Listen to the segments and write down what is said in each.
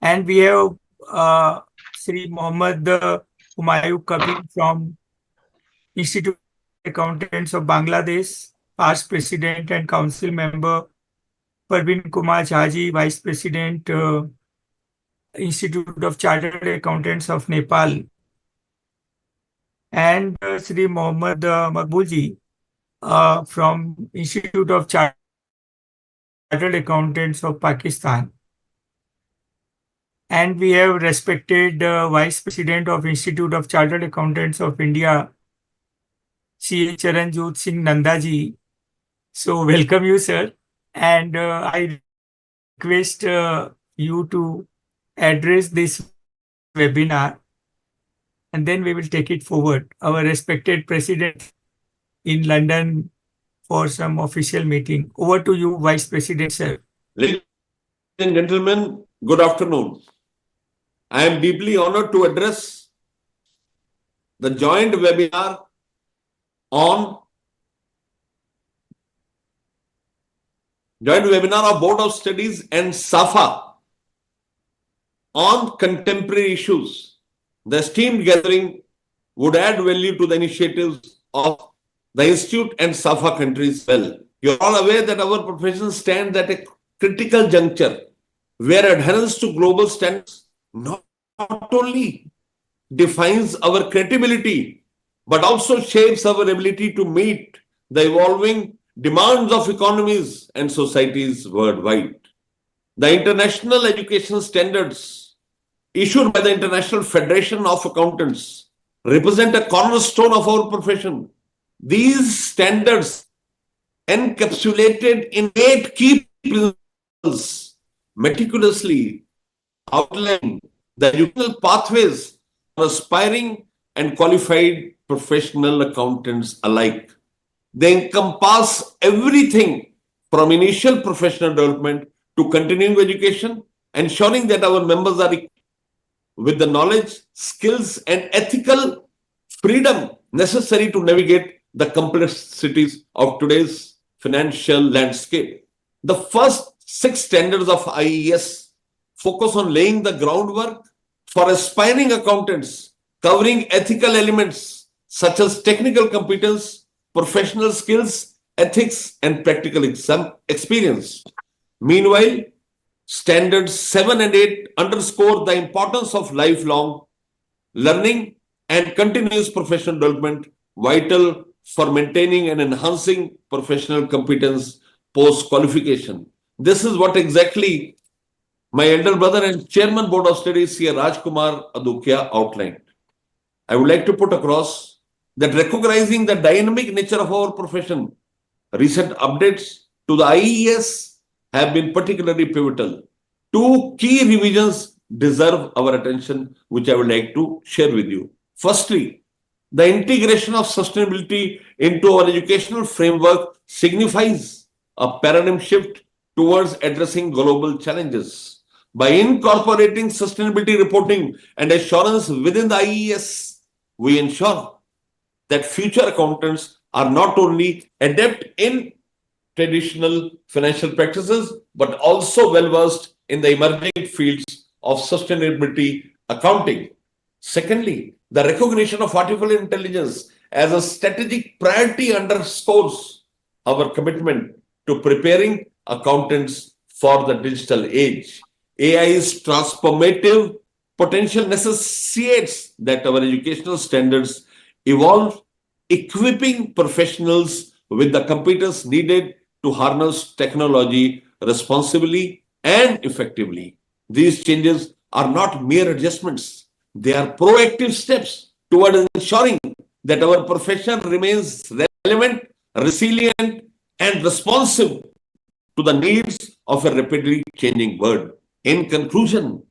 And we have Sri Mohammad Humayun Kabir from Institute of Accountants of Bangladesh, past President and Council Member, Parveen Kumar Jhaji, Vice President, Institute of Chartered Accountants of Nepal, and Sri Mohammad Maqbulji from Institute of Chartered Accountants of Pakistan. And we have respected Vice President of Institute of Chartered Accountants of India, C. Charanjot Singh Nandaji. So welcome you, sir. And I request you to address this webinar, and then we will take it forward. Our respected President in London for some official meeting. Over to you, Vice President, sir. Ladies and gentlemen, good afternoon. I am deeply honored to address the joint webinar of Board of Studies and SAFA on contemporary issues. The esteemed gathering would add value to the initiatives of the Institute and SAFA countries well. You are all aware that our profession stands at a critical juncture where adherence to global standards not only defines our credibility but also shapes our ability to meet the evolving demands of economies and societies worldwide. The international education standards issued by the International Federation of Accountants represent a cornerstone of our profession. These standards, encapsulated in 8 key principles, meticulously outline the educational pathways for aspiring and qualified professional accountants alike. They encompass everything from initial professional development to continuing education, ensuring that our members are equipped with the knowledge, skills, and ethical freedom necessary to navigate the complexities of today's financial landscape. The first 6 standards of IES focus on laying the groundwork for aspiring accountants, covering ethical elements such as technical competence, professional skills, ethics, and practical experience. Meanwhile, standards 7 and 8 underscore the importance of lifelong learning and continuous professional development, vital for maintaining and enhancing professional competence post-qualification. This is what exactly my elder brother and Chairman Board of Studies, C. Rajkumar Adukia, outlined. I would like to put across that recognizing the dynamic nature of our profession, recent updates to the IES have been particularly pivotal. 2 key revisions deserve our attention, which I would like to share with you. Firstly, the integration of sustainability into our educational framework signifies a paradigm shift towards addressing global challenges. By incorporating sustainability reporting and assurance within the IES, we ensure that future accountants are not only adept in traditional financial practices, but also well-versed in the emerging fields of sustainability accounting. Secondly, the recognition of artificial intelligence as a strategic priority underscores our commitment to preparing accountants for the digital age. AI's transformative potential necessitates that our educational standards evolve, equipping professionals with the competence needed to harness technology responsibly and effectively. These changes are not mere adjustments. They are proactive steps toward ensuring that our profession remains relevant, resilient, and responsive to the needs of a rapidly changing world. In conclusion,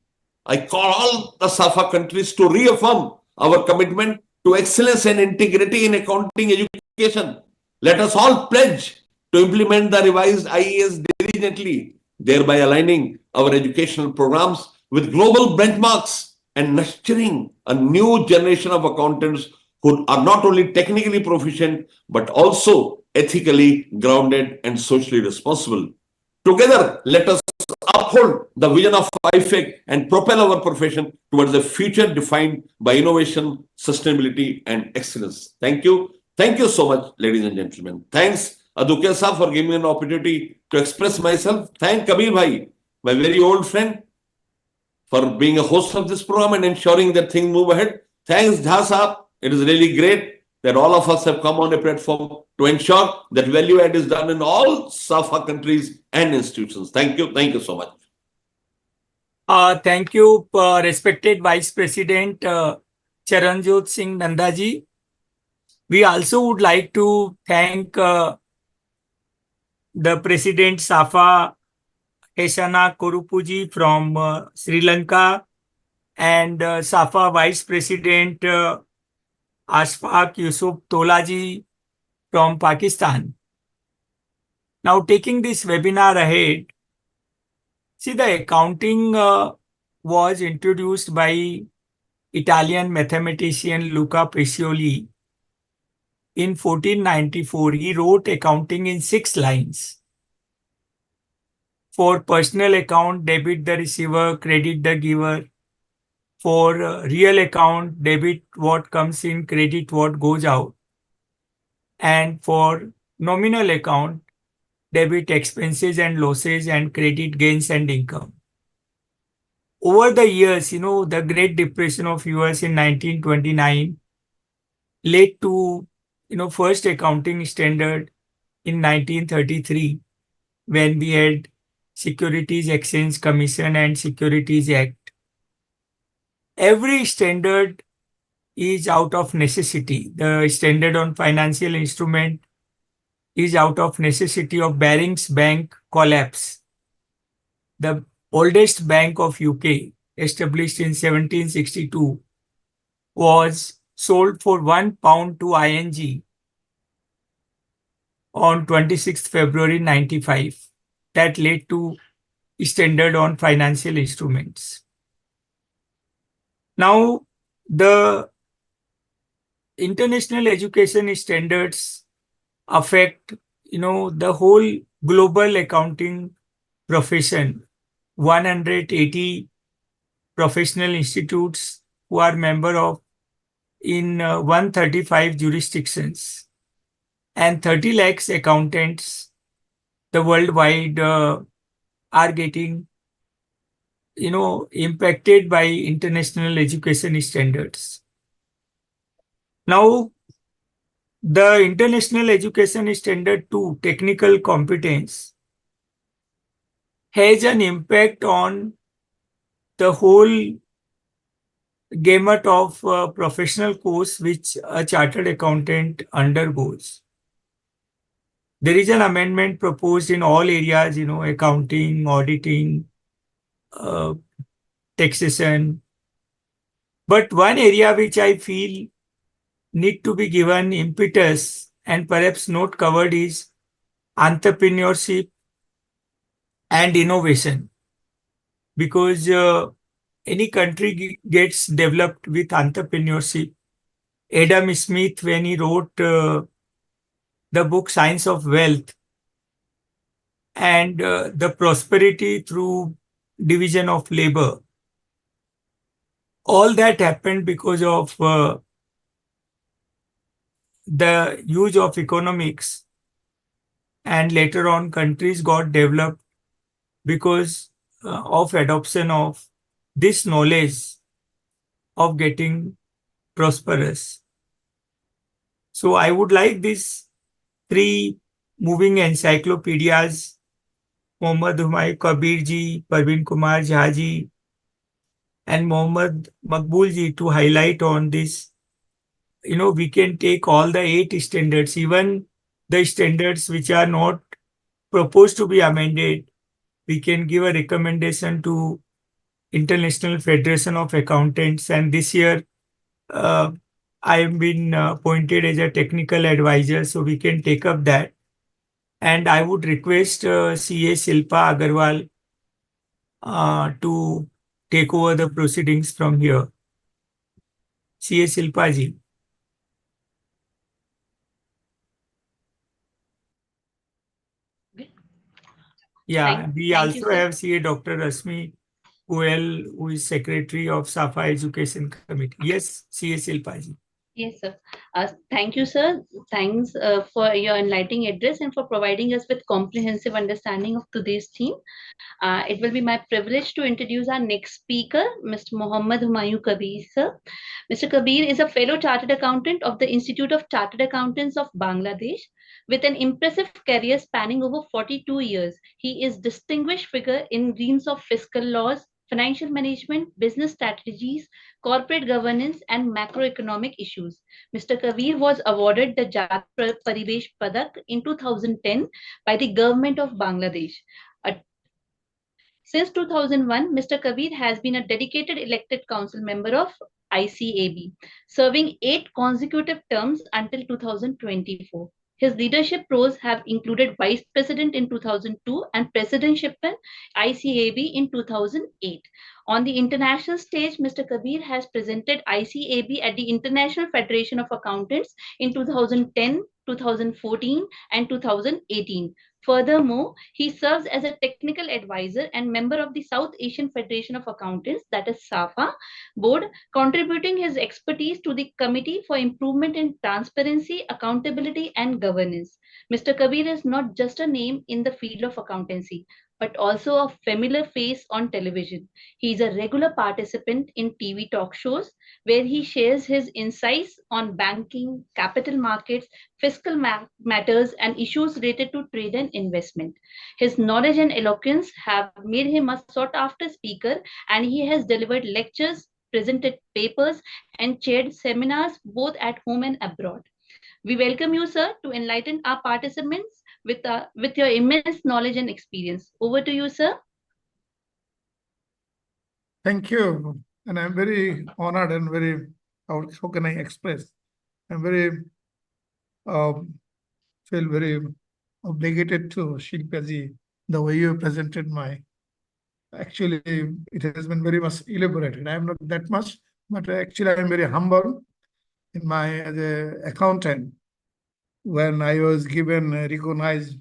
I call all the SAFA countries to reaffirm our commitment to excellence and integrity in accounting education. Let us all pledge to implement the revised IES diligently, thereby aligning our educational programs with global benchmarks and nurturing a new generation of accountants who are not only technically proficient, but also ethically grounded and socially responsible. Together, let us uphold the vision of IFEC and propel our profession towards a future defined by innovation, sustainability, and excellence. Thank you. Thank you so much, ladies and gentlemen. Thanks, Adukya Sir, for giving me an opportunity to express myself. Thank Kabir Bhai, my very old friend, for being a host of this program and ensuring that things move ahead. Thanks, Jha Saab. It is really great that all of us have come on a platform to ensure that value add is done in all SAFA countries and institutions. Thank you. Thank you so much. Thank you, respected Vice President Charanjot Singh Nandaji. We also would like to thank the President Safa Heshana Korupuji from Sri Lanka and Safa Vice President Ashfaq Yusuf Tolaji from Pakistan. Now, taking this webinar ahead, see, the accounting was introduced by Italian mathematician Luca Pacioli in 1494. He wrote accounting in 6 lines. For personal account, debit the receiver, credit the giver. For real account, debit what comes in, credit what goes out. And for nominal account, debit expenses and losses and credit gains and income. Over the years, the Great Depression of US in 1929 led to, first accounting standard in 1933 when we had Securities Exchange Commission and Securities Act. Every standard is out of necessity. The standard on financial instrument is out of necessity of Barings Bank collapse. The oldest bank of UK, established in 1762, was sold for £1 to ING on 26th February 95. That led to standard on financial instruments. Now, the international education standards affect, the whole global accounting profession. 180 professional institutes who are member of in 135 jurisdictions and 30 lakhs accountants the worldwide are getting impacted by international education standards. Now, the international education standard 2, technical competence, has an impact on the whole gamut of professional course which a chartered accountant undergoes. There is an amendment proposed in all areas, accounting, auditing, taxation. But one area which I feel need to be given impetus and perhaps not covered is entrepreneurship and innovation. Because any country gets developed with entrepreneurship. Adam Smith, when he wrote the book Science of Wealth and the prosperity through division of labor, all that happened because of the use of economics, and later on countries got developed because of adoption of this knowledge of getting prosperous. So I would like these 3 moving encyclopedias, Mohammad Humayun Kabir ji, Parveen Kumar Jha ji, and Mohammad Maqbool ji, to highlight on this. We can take all the 8 standards, even the standards which are not proposed to be amended. We can give a recommendation to International Federation of Accountants, and this year I have been appointed as a technical advisor, so we can take up that. And I would request CA Shilpa Agarwal to take over the proceedings from here. CA Shilpa ji. Yeah, we Thank you, also sir. have CA Dr. Rasmi Goel, who is Secretary of SAFA Education Committee. Yes, CA Silpaji. Yes, sir. Thank you, sir. Thanks for your enlightening address and for providing us with comprehensive understanding of today's theme. It will be my privilege to introduce our next speaker, Mr. Mohammad Humayun Kabir, sir. Mr. Kabir is a fellow chartered accountant of the Institute of Chartered Accountants of Bangladesh. With an impressive career spanning over 42 years, he is distinguished figure in realms of fiscal laws, financial management, business strategies, corporate governance, and macroeconomic issues. Mr. Kabir was awarded the Jat Parivesh Padak in 2010 by the government of Bangladesh. A Since 2001, Mr. Kabir has been a dedicated elected council member of ICAB, serving 8 consecutive terms until 2024. His leadership roles have included Vice President in 2002 and Presidentship in ICAB in 2008. On the international stage, Mr. Kabir has presented ICAB at the International Federation of Accountants in 2010, 2014, and 2018. Furthermore, he serves as a technical advisor and member of the South Asian Federation of Accountants, that is SAFA, board, contributing his expertise to the Committee for Improvement in Transparency, Accountability and Governance. Mr. Kabir is not just a name in the field of accountancy, but also a familiar face on television. He is a regular participant in TV talk shows where he shares his insights on banking, capital markets, fiscal matters, and issues related to trade and investment. His knowledge and eloquence have made him a sought after speaker, and he has delivered lectures, presented papers, and chaired seminars both at home and abroad. We welcome you, sir, to enlighten our participants with your immense knowledge and experience. Over to you, sir. Thank you. And I'm very honored and very, how can I express? I'm very, feel very obligated to Shilpaji, the way you presented actually, it has been very much elaborated. I'm not that much, but actually I'm very humble in as an accountant. When I was given, recognized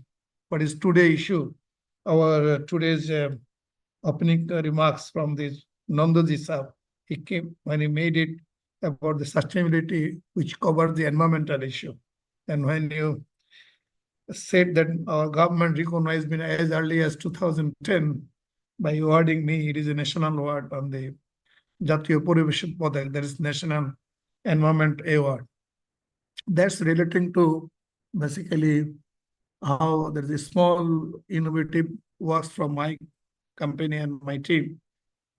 what is today's issue, our today's opening remarks from this Nandaji Saab, he came when he made it about the sustainability, which covered the environmental issue. And when you said that our government recognized me as early as 2010 by awarding me, it is a national award on the Jatiyo Parivesh Padak, that is National Environment Award. That's relating to basically how there is a small innovative works from my company and my team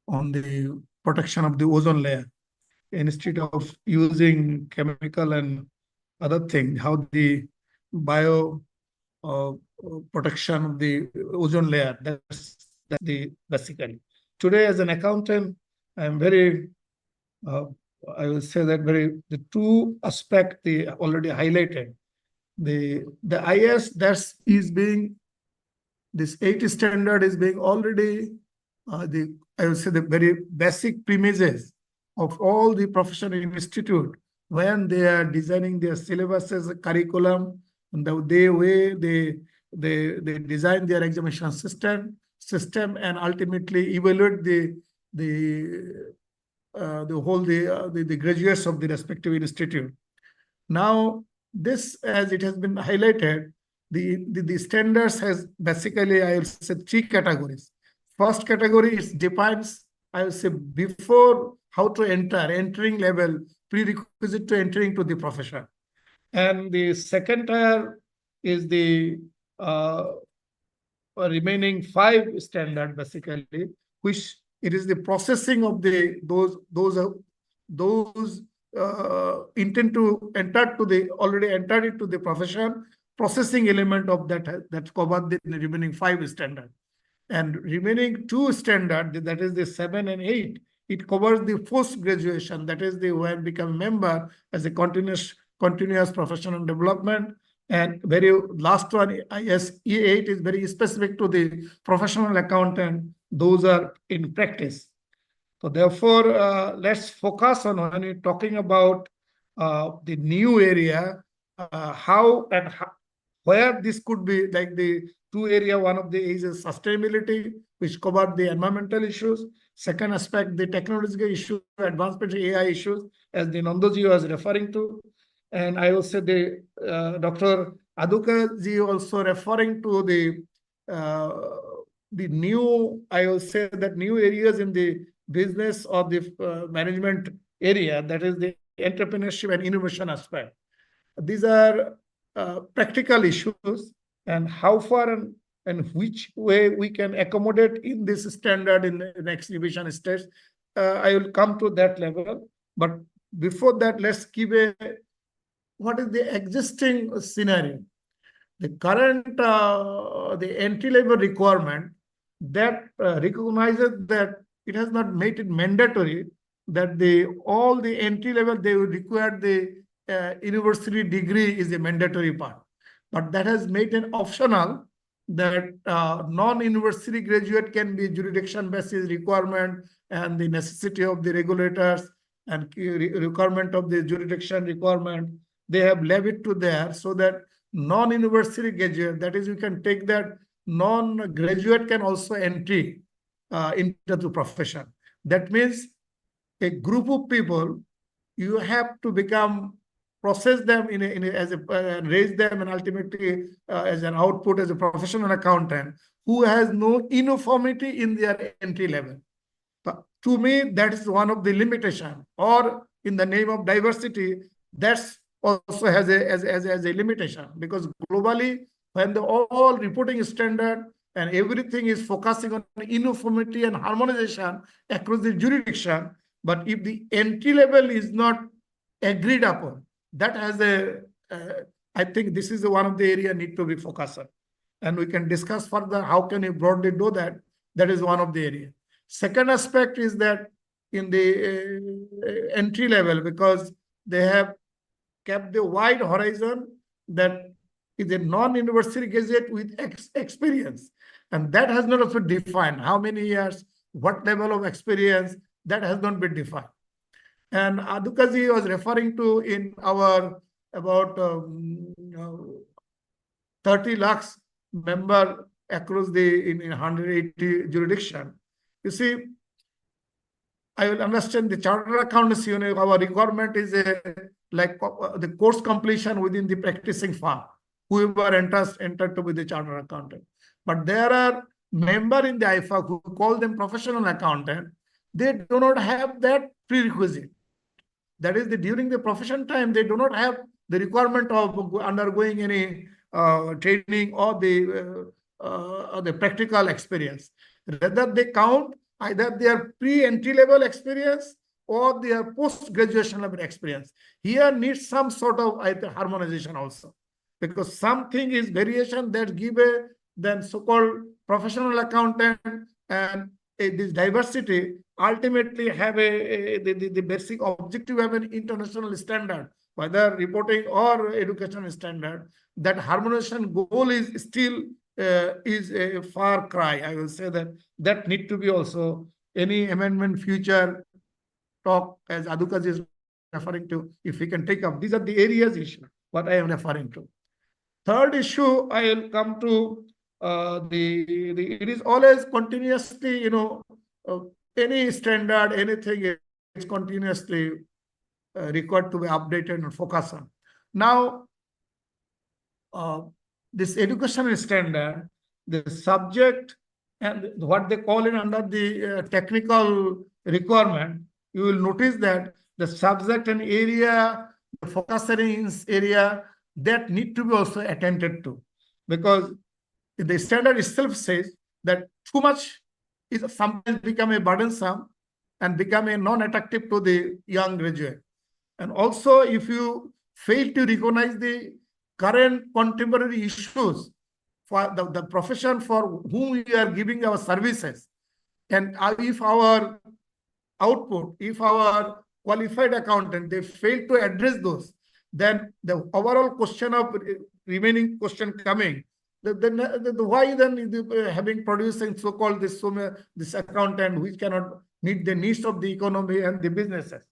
on the protection of the ozone layer. Instead of using chemical and other things, how the bio protection of the ozone layer, that's the basically. Today, as an accountant, I'm very, I will say that the two aspects they already highlighted. The IS that is being, this 8 standard is being already, I would say the very basic premises of all the professional institute when they are designing their syllabuses, curriculum, and the way they design their examination system and ultimately evaluate the graduates of the respective institute. Now, this, as it has been highlighted, the standards has basically, I will say, 3 categories. First category is defines, I will say, before how to entering level, prerequisite to entering to the profession. And the second tier is the remaining 5 standard, basically, which it is the processing of those intend to enter to the already entered into the profession, processing element of that covered the remaining 5 standard. And remaining 2 standard, that is the 7 and 8, it covers the post graduation, that is the when become member as a continuous professional development. And very last one, E8 is very specific to the professional accountant. Those are in practice. So therefore, let's focus on when we're talking about the new area, how where this could be like the two area. One of the is sustainability, which covered the environmental issues. Second aspect, the technological issue, advancement AI issues, as the Nandoji was referring to. And I will say the Dr. Aduka ji also referring to the new, I will say that new areas in the business or the management area, that is the entrepreneurship and innovation aspect. These are practical issues, and how far and which way we can accommodate in this standard in the next revision stage. I will come to that level. But before that, let's give what is the existing scenario. The current the entry-level requirement that recognizes that it has not made it mandatory that all the entry level they will require the university degree is a mandatory part, but that has made it optional that non-university graduate can be jurisdiction basis requirement and the necessity of the regulators and requirement of the jurisdiction requirement. They have levied to there so that non-university graduate, that is, you can take that non-graduate can also entry into the profession. That means a group of people, you have to become, process them as a raise them and ultimately as an output as a professional accountant who has no uniformity in their entry level. But to me, that is one of the limitation. Or in the name of diversity, that's also has a limitation, because globally, when the all reporting standard and everything is focusing on uniformity and harmonization across the jurisdiction, but if the entry level is not agreed upon, that has I think this is one of the area need to be focused on. And we can discuss further how can you broadly do that. That is one of the area. Second aspect is that in the entry level, because they have kept the wide horizon that is a non-university graduate with experience. And that has not also defined how many years, what level of experience, that has not been defined. And Adukaji was referring to in our about 30 lakhs member across in 180 jurisdiction. You see, I will understand the chartered accountancy, our requirement is like the course completion within the practicing firm, whoever entered to be the chartered accountant. But there are members in the IFAC who call them professional accountant. They do not have that prerequisite. That is, during the profession time, they do not have the requirement of undergoing any training or the practical experience. Rather, they count either their pre-entry level experience or their post-graduation level experience. Here needs some sort of harmonization also, because something is variation that give a then so-called professional accountant and this diversity ultimately have the basic objective have an international standard, whether reporting or education standard. That harmonization goal is still is a far cry. I will say that need to be also any amendment future talk as Adukaji is referring to, if we can take up. These are the areas issue, what I am referring to. Third issue, I will come to it is always continuously, any standard, anything is continuously required to be updated and focus on. Now, this education standard, the subject and what they call it under the technical requirement, you will notice that the subject and area, the focus area, that need to be also attended to, because the standard itself says that too much is sometimes become a burdensome and become a non-attractive to the young graduate. And also, if you fail to recognize the current contemporary issues for the profession for whom we are giving our services, and if our output, if our qualified accountant, they fail to address those, then the overall question of remaining question coming, why then having producing so-called this accountant which cannot meet the needs of the economy and the businesses.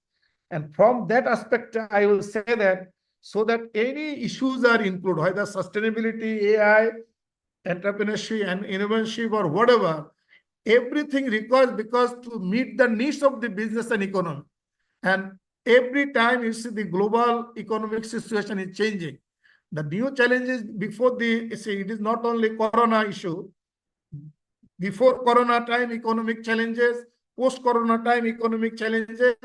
And from that aspect, I will say that so that any issues are included, whether sustainability, AI, entrepreneurship and innovation or whatever, everything requires because to meet the needs of the business and economy. And every time you see the global economic situation is changing. The new challenges before the, see, it is not only Corona issue. Before Corona time, economic challenges, post-Corona time, economic challenges,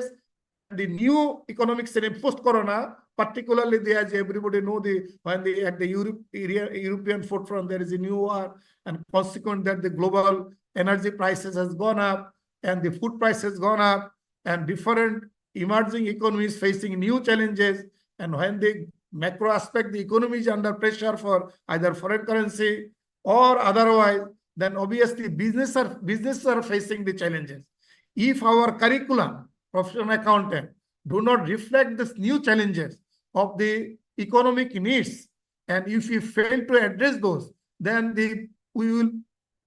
the new economic scenario post-Corona, particularly as everybody know, when at the European forefront, there is a new war, and consequent that the global energy prices has gone up, and the food prices has gone up, and different emerging economies facing new challenges. And when the macro aspect, the economy is under pressure for either foreign currency or otherwise, then obviously businesses are facing the challenges. If our curriculum, professional accountant, do not reflect these new challenges of the economic needs, and if we fail to address those, then we will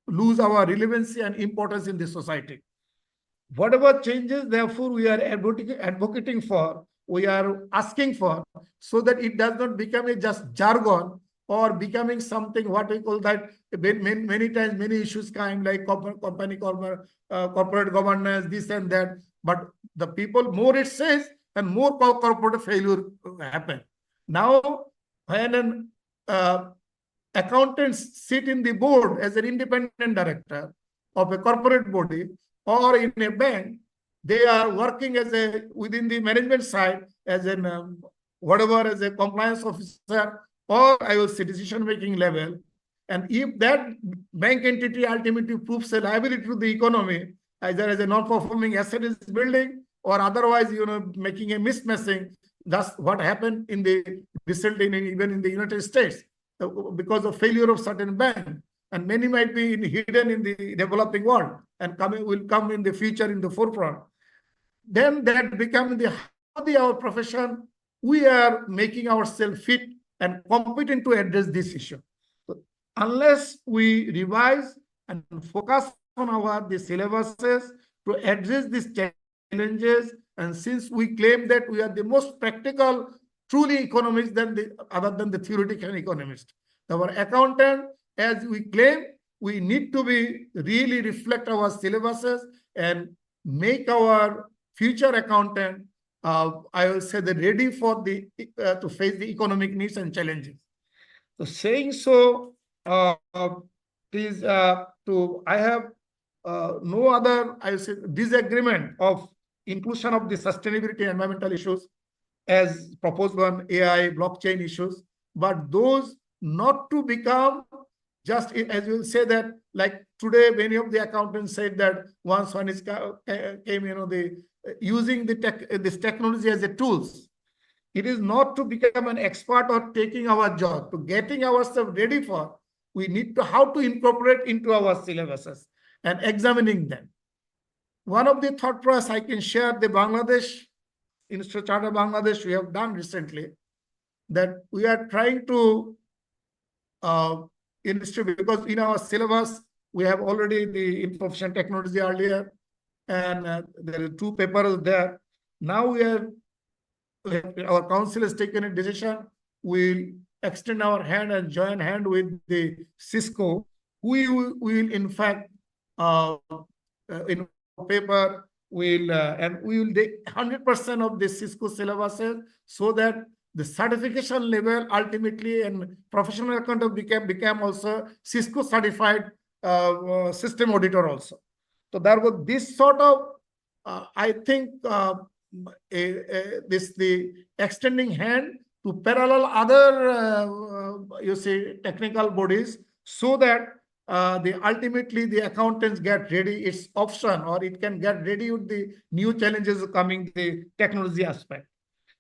lose our relevancy and importance in the society. Whatever changes, therefore, we are advocating for, we are asking for, so that it does not become a just jargon or becoming something what we call that many times many issues kind like corporate governance, this and that. But the people more it says, and more corporate failure happen. Now, when an accountants sit in the board as an independent director of a corporate body or in a bank, they are working as a within the management side as an whatever as a compliance officer or I will say decision-making level. And if that bank entity ultimately proves a liability to the economy, either as a non-performing asset is building or otherwise, making a mismatching, that's what happened in the recently even in the United States because of failure of certain bank. And many might be hidden in the developing world and will come in the future in the forefront. Then that becomes our profession, we are making ourselves fit and competent to address this issue. So unless we revise and focus on the syllabuses to address these challenges, and since we claim that we are the most practical, truly economists other than the theoretical economists, our accountant, as we claim, we need to be really reflect our syllabuses and make our future accountant, I will say, that ready for to face the economic needs and challenges. So saying so, please, I have no other, I will say, disagreement of inclusion of the sustainability environmental issues as proposed on AI, blockchain issues, but those not to become just as you will say that, like today, many of the accountants said that once one is came, using this technology as a tools. It is not to become an expert or taking our job, to getting ourselves ready for. We need to how to incorporate into our syllabuses and examining them. One of the thought process I can share the Bangladesh Institute of Chartered Bangladesh we have done recently, that we are trying to because in our syllabus we have already the information technology earlier, and there are 2 papers there. Now our council has taken a decision. We'll extend our hand and join hand with the Cisco. We will in fact in paper and we will take 100% of the Cisco syllabuses so that the certification level ultimately and professional accountant became also Cisco certified system auditor also. So there was this sort of, I think, the extending hand to parallel other, technical bodies so that ultimately the accountants get ready its option or it can get ready with the new challenges coming the technology aspect.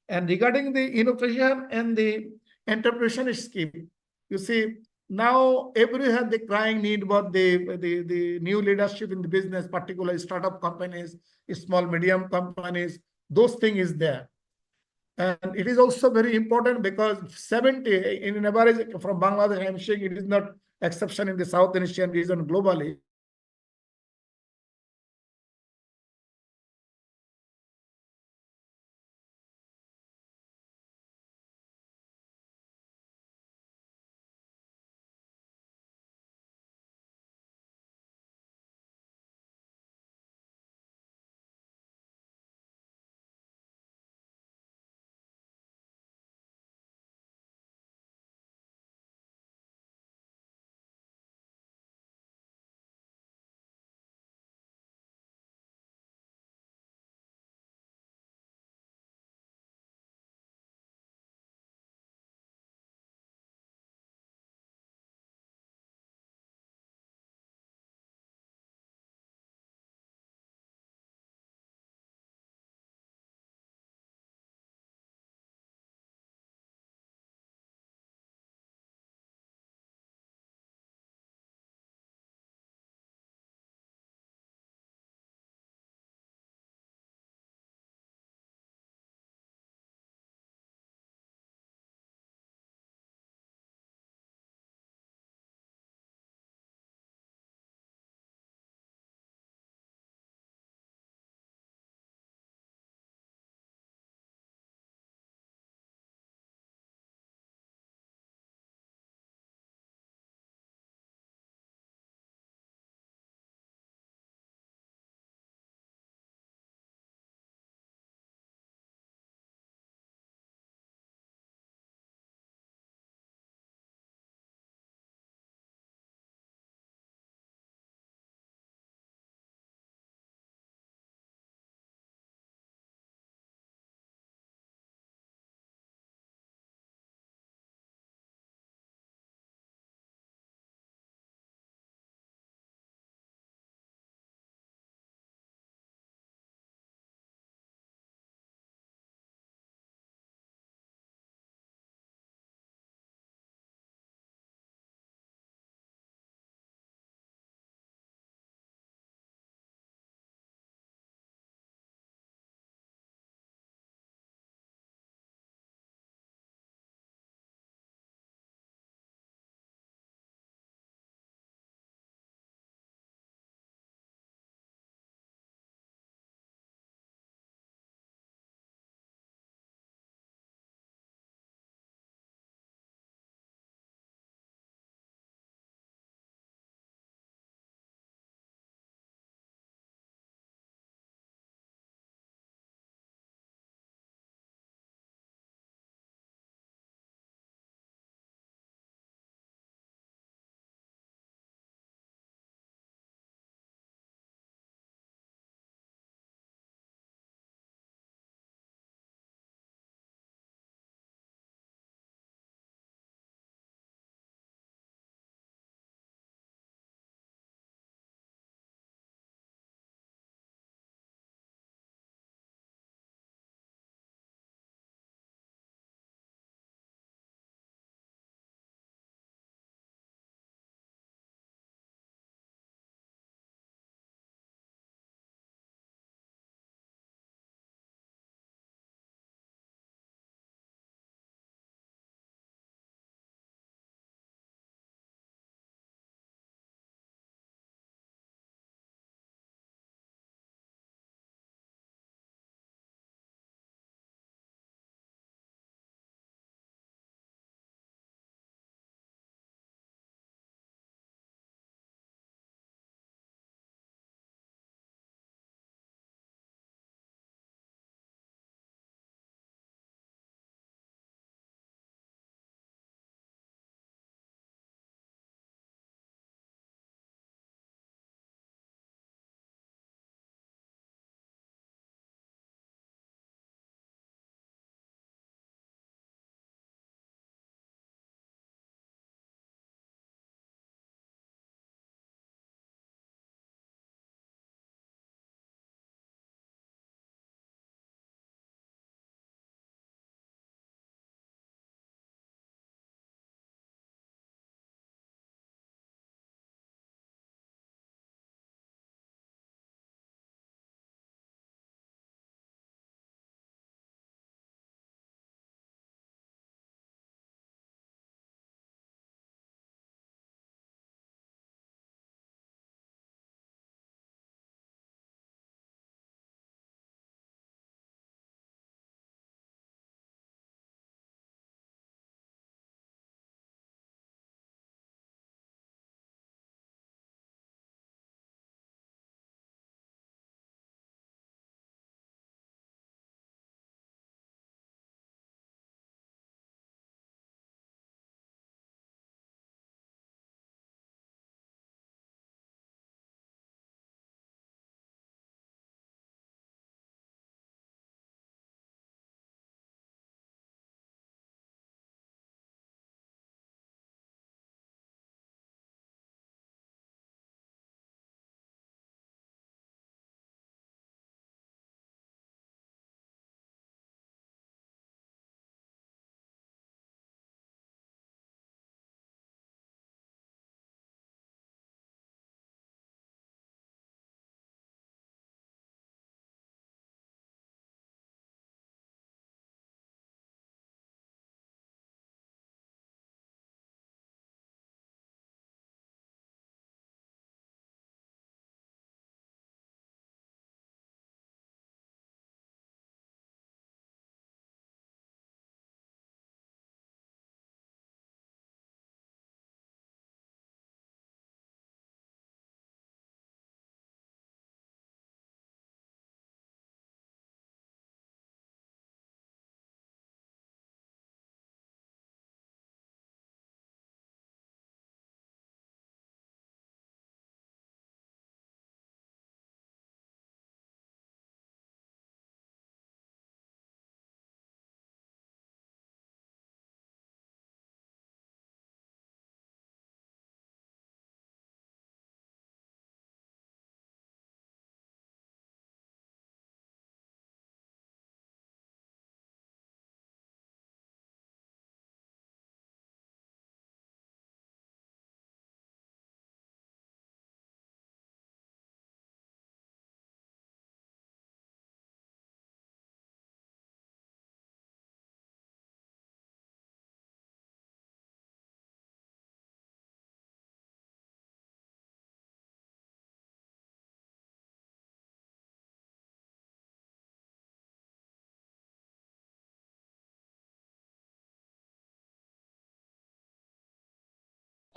And regarding the innovation and the entrepreneurship scheme, you see, now everyone has the crying need about the new leadership in the business, particularly startup companies, small, medium companies, those things is there. And it is also very important because 70 in an average from Bangladesh, I'm saying it is not exception in the South Asian region globally.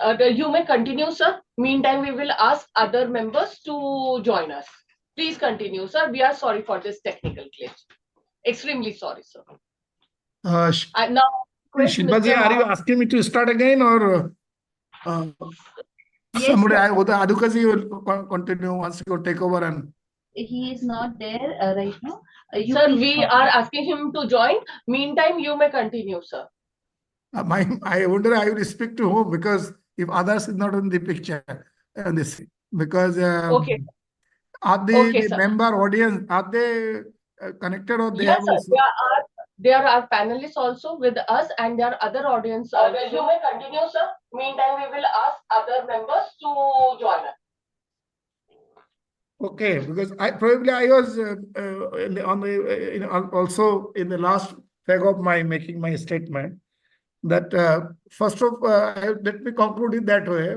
You may continue, sir. Meantime, we will ask other members to join us. Please continue, sir. We are sorry for this technical glitch. Extremely sorry, sir. And now, Shilpa ji, are you asking me to start again, or Yes, somebody, sir. Adukaji will continue once you take over? And He is not there right now. Sir, we are asking him to join. Meantime, you may continue, sir. I wonder I will speak to whom, because if others is not in the picture, this because Okay. are they Okay, the sir. member audience? Are they connected, or they Yes, have sir. also? There are panelists also with us, and there are other audience. You may continue, sir. Meantime, we will ask other members to join us. Okay, because I was on the also in the last leg of my making my statement that first of let me conclude it that way,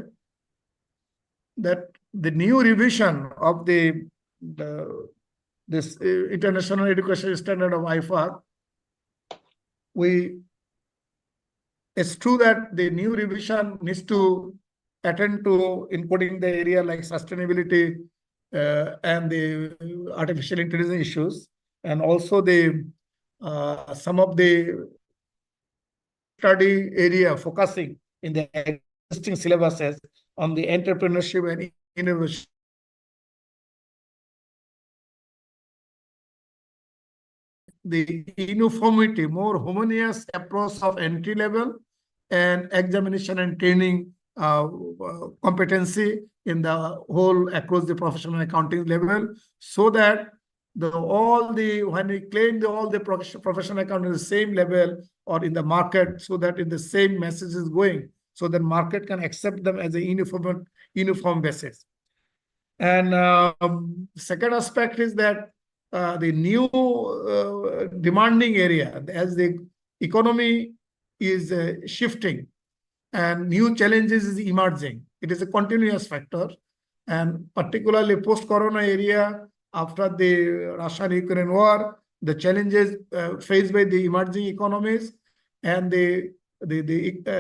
that the new revision of this international education standard of IFAR, it's true that the new revision needs to attend to including the area like sustainability and the artificial intelligence issues, and also the some of the study area focusing in the existing syllabuses on the entrepreneurship and innovation. The uniformity, more homogeneous approach of entry level and examination and training competency in the whole across the professional accounting level, so that when we claim all the professional accounting is the same level or in the market, so that in the same message is going, so that market can accept them as a uniform basis. And second aspect is that the new demanding area, as the economy is shifting and new challenges is emerging. It is a continuous factor, and particularly post-corona area, after the Russia-Ukraine war, the challenges faced by the emerging economies and the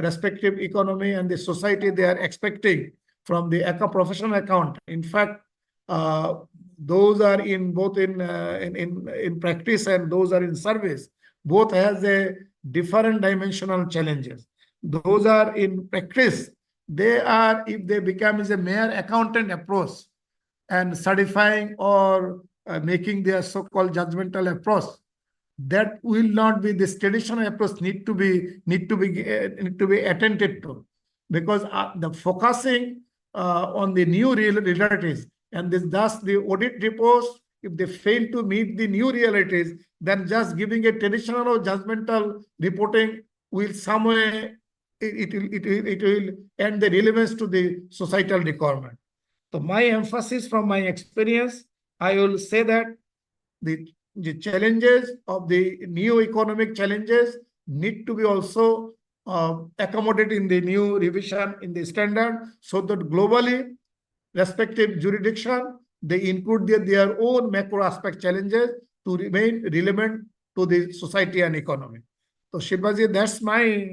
respective economy and the society they are expecting from the professional account. In fact, those are in both in practice and those are in service. Both has a different dimensional challenges. Those are in practice. They are, if they become as a mere accountant approach and certifying or making their so-called judgmental approach, that will not be this traditional approach need to be attended to, because the focusing on the new realities and thus the audit reports, if they fail to meet the new realities, then just giving a traditional or judgmental reporting will some way it will end the relevance to the societal requirement. So my emphasis from my experience, I will say that the challenges of the new economic challenges need to be also accommodated in the new revision in the standard, so that globally respective jurisdiction, they include their own macro aspect challenges to remain relevant to the society and economy. So Shilpaji, that's my,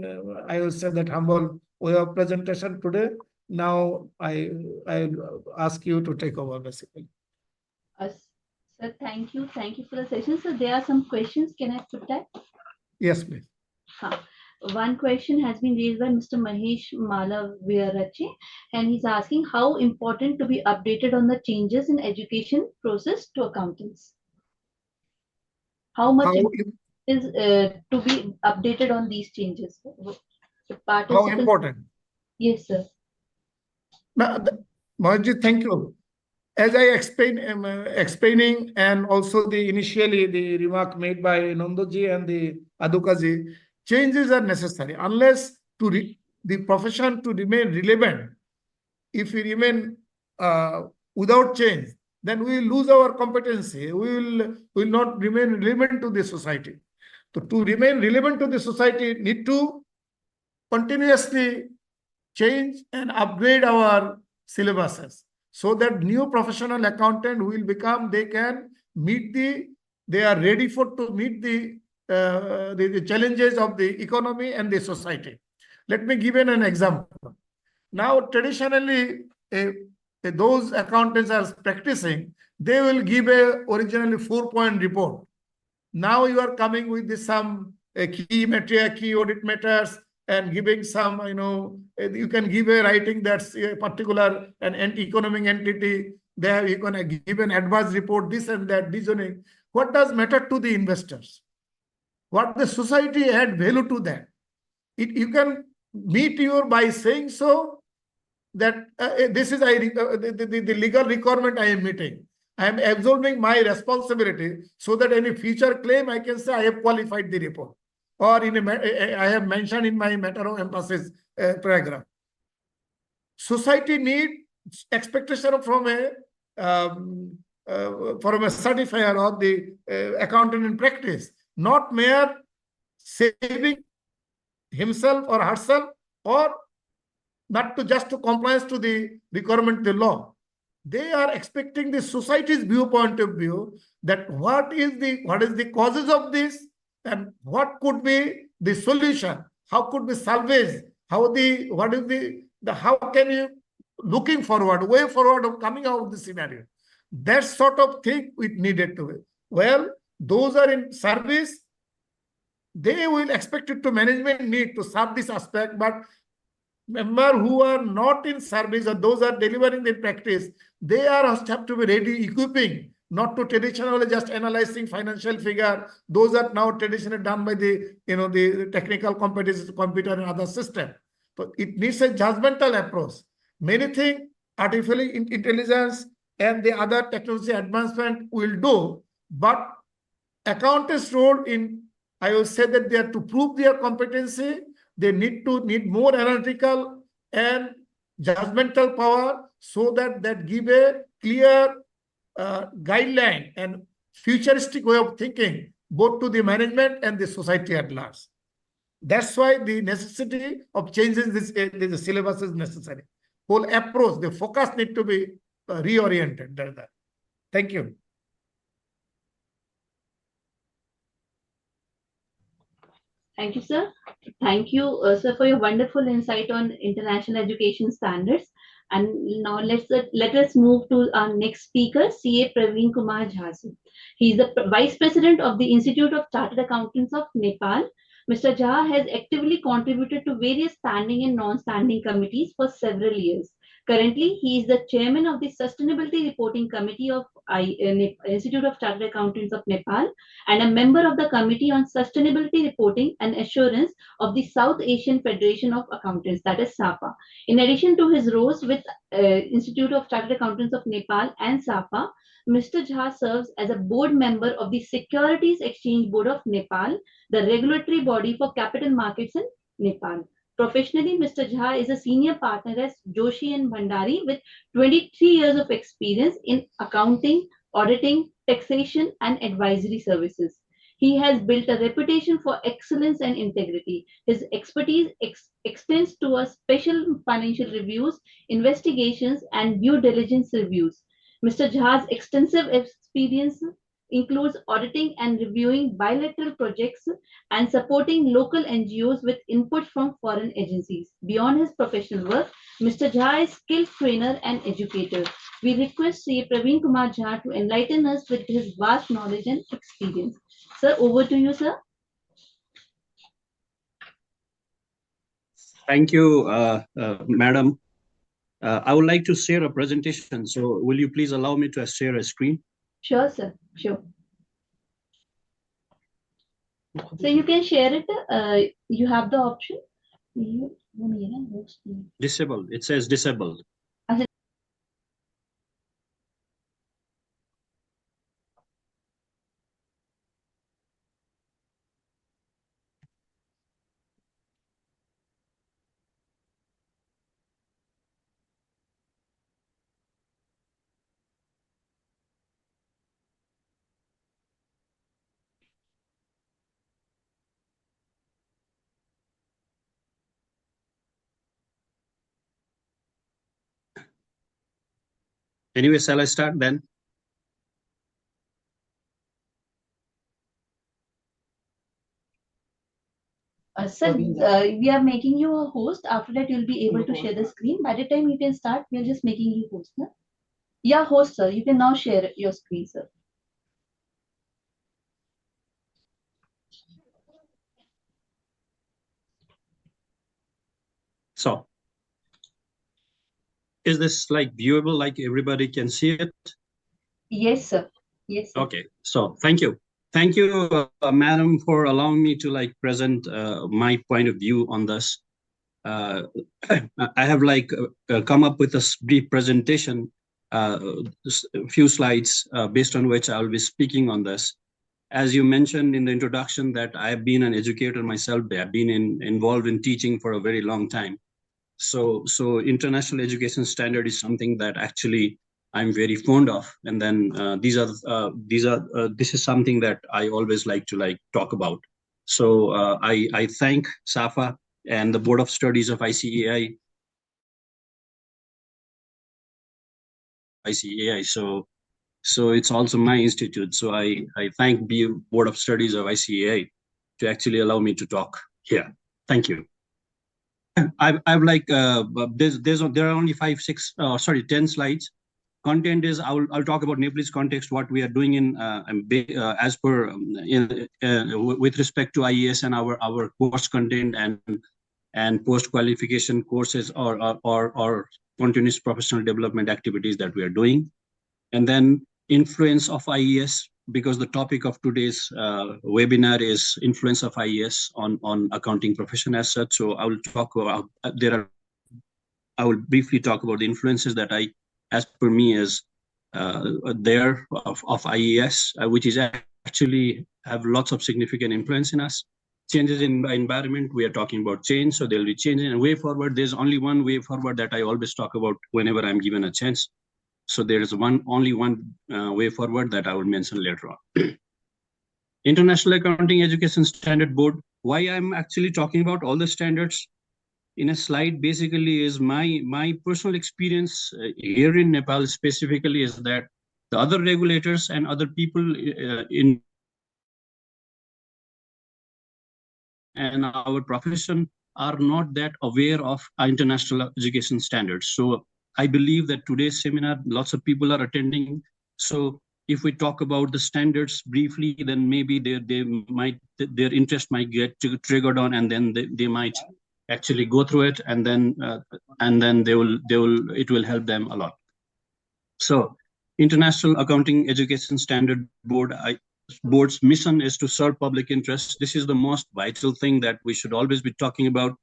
I will say that humble way of presentation today. Now I'll ask you to take over basically. Sir, thank you. Thank you for the session. So there are some questions. Can I put that? Yes, please. One question has been raised by Mr. Mahesh Malavyarache, and he's asking how important to be updated on the changes in education process to accountants. How much is to be updated on these changes? How important? Yes, sir. Maheshji, thank you. As I explaining, and also initially the remark made by Nandoji and the Adukaji, changes are necessary unless the profession to remain relevant. If we remain without change, then we will lose our competency. We will not remain relevant to the society. So to remain relevant to the society, need to continuously change and upgrade our syllabuses, so that new professional accountant will become, they can meet they are ready to meet the challenges of the economy and the society. Let me give an example. Now, traditionally, those accountants are practicing, they will give a originally 4-point report. Now you are coming with some key material, key audit matters, and giving some, you can give a writing that's a particular an economic entity. There you can give an advice report, this and that, reasoning. What does matter to the investors? What the society add value to that? You can meet your by saying so that this is the legal requirement I am meeting. I am absolving my responsibility so that any future claim I can say I have qualified the report, or I have mentioned in my matter of emphasis paragraph. Society need expectation from a certifier or the accountant in practice, not mere saving himself or herself, or not to just to compliance to the requirement of the law. They are expecting the society's viewpoint of view, that what is the causes of this, and what could be the solution, how could be salvaged, how can you looking forward, way forward of coming out of the scenario. That sort of thing it needed to be. Well, those are in service, they will expect it to management need to serve this aspect, but member who are not in service or those are delivering the practice, they have to be ready, equipping, not to traditionally just analyzing financial figure. Those are now traditionally done by the technical competence, computer and other system. So it needs a judgmental approach. Many things artificial intelligence and the other technology advancement will do, but accountants' role in, I will say that they are to prove their competency. They need more analytical and judgmental power, so that give a clear guideline and futuristic way of thinking, both to the management and the society at large. That's why the necessity of changing the syllabus is necessary. Whole approach, the focus need to be reoriented. Thank you. Thank you, sir. Thank you, sir, for your wonderful insight on international education standards. And now let us move to our next speaker, CA Praveen Kumar Jha. He is the Vice President of the Institute of Chartered Accountants of Nepal. Mr. Jha has actively contributed to various standing and non-standing committees for several years. Currently, he is the chairman of the Sustainability Reporting Committee of Institute of Chartered Accountants of Nepal, and a member of the Committee on Sustainability Reporting and Assurance of the South Asian Federation of Accountants, that is SAFA. In addition to his roles with Institute of Chartered Accountants of Nepal and SAFA, Mr. Jha serves as a board member of the Securities Exchange Board of Nepal, the regulatory body for capital markets in Nepal. Professionally, Mr. Jha is a senior partner at Joshi and Bhandari with 23 years of experience in accounting, auditing, taxation, and advisory services. He has built a reputation for excellence and integrity. His expertise extends to a special financial reviews, investigations, and due diligence reviews. Mr. Jha's extensive experience includes auditing and reviewing bilateral projects and supporting local NGOs with input from foreign agencies. Beyond his professional work, Mr. Jha is skilled trainer and educator. We request Sri Praveen Kumar Jha to enlighten us with his vast knowledge and experience. Sir, over to you, sir. Thank you, Madam. I would like to share a presentation. So will you please allow me to share a screen? Sure, sir. Sure. So you can share it. You have the option. Disabled. It says disabled. Anyway, shall I start then? Sir, we are making you a host. After that, you'll be able to share the screen. By the time you can start, we're just making you host. Na? Yeah, host, sir. You can now share your screen, sir. So, is this like viewable, like everybody can see it? Yes, sir. Yes, sir. Okay, so thank you. Thank you, madam, for allowing me to like present my point of view on this. I have like come up with a brief presentation, a few slides based on which I'll be speaking on this. As you mentioned in the introduction that I've been an educator myself, I've been involved in teaching for a very long time. So international education standard is something that actually I'm very fond of. And then this is something that I always like to talk about. So I thank SAFA and the Board of Studies of ICAI. So it's also my institute. So I thank the Board of Studies of ICAI to actually allow me to talk here. Thank you. I've like there are only 10 slides. Content is I'll talk about Nepalese context, what we are doing in as per with respect to IES and our course content and post qualification courses or continuous professional development activities that we are doing, and then influence of IES, because the topic of today's webinar is influence of IES on accounting profession as such. So I will talk about I will briefly talk about the influences that as per me is there of IES, which is actually have lots of significant influence in us. Changes in environment, we are talking about change, so there will be change in way forward. There's only one way forward that I always talk about whenever I'm given a chance. So there is only one way forward that I will mention later on. International Accounting Education Standard Board. Why I'm actually talking about all the standards in a slide basically is my personal experience here in Nepal specifically is that the other regulators and other people in and our profession are not that aware of international education standards. So I believe that today's seminar, lots of people are attending. So if we talk about the standards briefly, then maybe their interest might get triggered on, and then they might actually go through it, and then it will help them a lot. So International Accounting Education Standard Board's mission is to serve public interest. This is the most vital thing that we should always be talking about,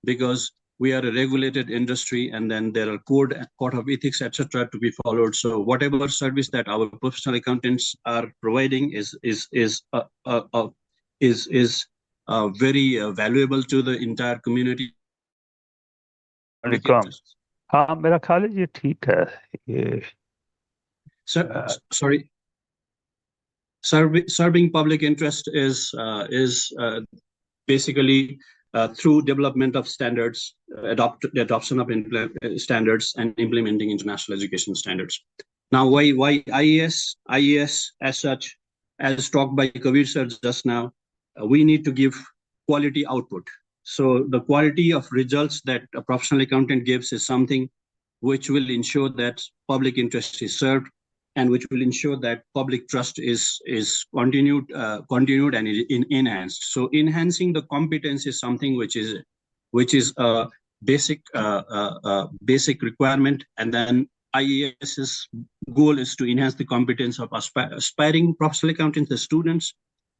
because we are a regulated industry, and then there are code of ethics, etc., to be followed. So whatever service that our professional accountants are providing is very valuable to the entire community. हाँ मेरा ख्याल है ये ठीक है ये sorry. Serving public interest is basically through development of standards, adoption of standards, and implementing international education standards. Now, why IES? IES as such, as talked by Kabir sir just now, we need to give quality output. So the quality of results that a professional accountant gives is something which will ensure that public interest is served, and which will ensure that public trust is continued and enhanced. So enhancing the competence is something which is a basic requirement, and then IES's goal is to enhance the competence of aspiring professional accountants, the students,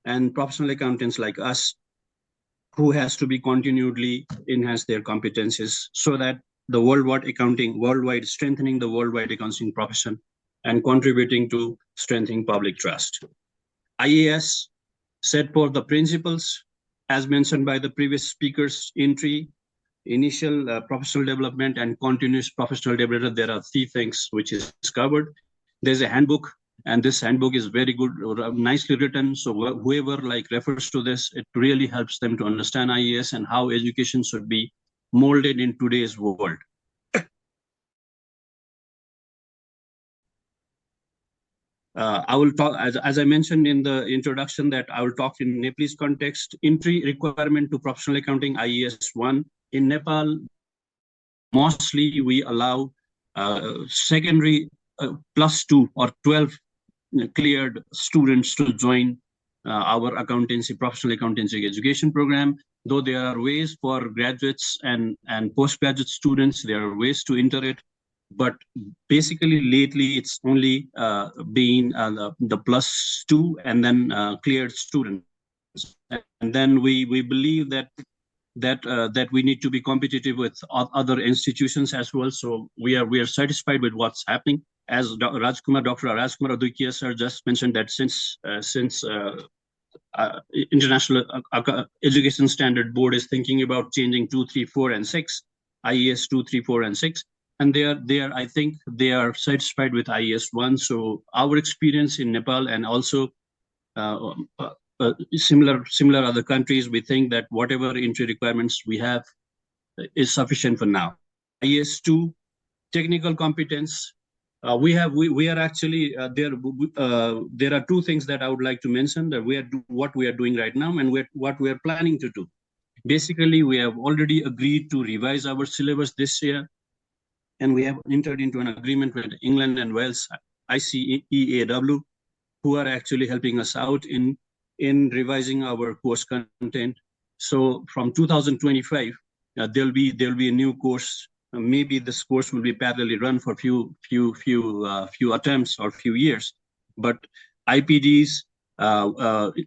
and professional accountants like us, who has to be continually enhance their competencies, so that the worldwide strengthening the worldwide accounting profession and contributing to strengthening public trust. IES set forth the principles as mentioned by the previous speakers: entry, initial professional development, and continuous professional development. There are 3 things which is covered. There's a handbook, and this handbook is very good, nicely written. So whoever refers to this, it really helps them to understand IES and how education should be molded in today's world. I will talk, as I mentioned in the introduction, that I will talk in Nepalese context. Entry requirement to professional accounting IAS 1 in Nepal. Mostly we allow secondary +2 or 12 cleared students to join our accountancy, professional accountancy education program. Though there are ways for graduates and postgraduate students, there are ways to enter it. But basically, lately it's only been the +2 and then cleared students. And then we believe that we need to be competitive with other institutions as well. So we are satisfied with what's happening. As Dr. Rajkumar Adukia sir just mentioned, that since International Education Standard Board is thinking about changing 2, 3, 4, and 6, IAS 2, 3, 4, and 6, and I think they are satisfied with IAS 1. So our experience in Nepal and also similar other countries, we think that whatever entry requirements we have is sufficient for now. IAS 2, technical competence. We are actually there are two things that I would like to mention, that what we are doing right now and what we are planning to do. Basically, we have already agreed to revise our syllabus this year, and we have entered into an agreement with England and Wales ICEAW, who are actually helping us out in revising our course content. So from 2025, there'll be a new course. Maybe this course will be parallelly run for few attempts or few years. But IPDs,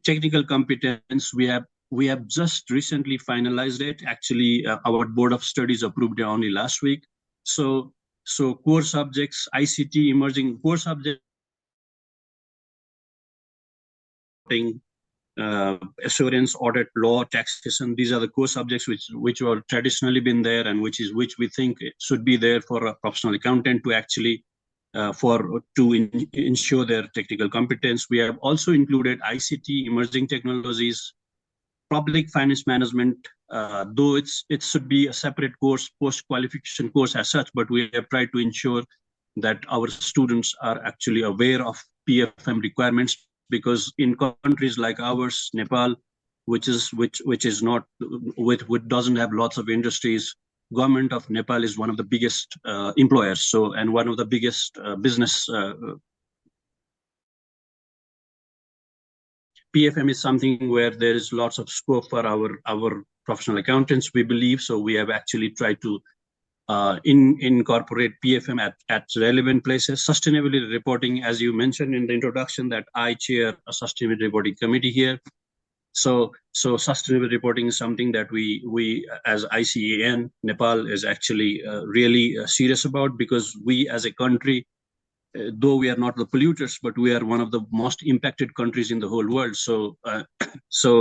technical competence, we have just recently finalized it. Actually, our Board of Studies approved it only last week. So core subjects, ICT, emerging core subjects, assurance, audit, law, taxation. These are the core subjects which are traditionally been there, and which we think should be there for a professional accountant to actually ensure their technical competence. We have also included ICT, emerging technologies, public finance management, though it should be a separate course, post-qualification course as such, but we have tried to ensure that our students are actually aware of PFM requirements, because in countries like ours, Nepal, which doesn't have lots of industries, government of Nepal is one of the biggest employers, and one of the biggest business. PFM is something where there is lots of scope for our professional accountants, we believe. So we have actually tried to incorporate PFM at relevant places. Sustainability reporting, as you mentioned in the introduction, that I chair a sustainability reporting committee here. So sustainability reporting is something that we as ICAN Nepal is actually really serious about, because we as a country, though we are not the polluters, but we are one of the most impacted countries in the whole world. So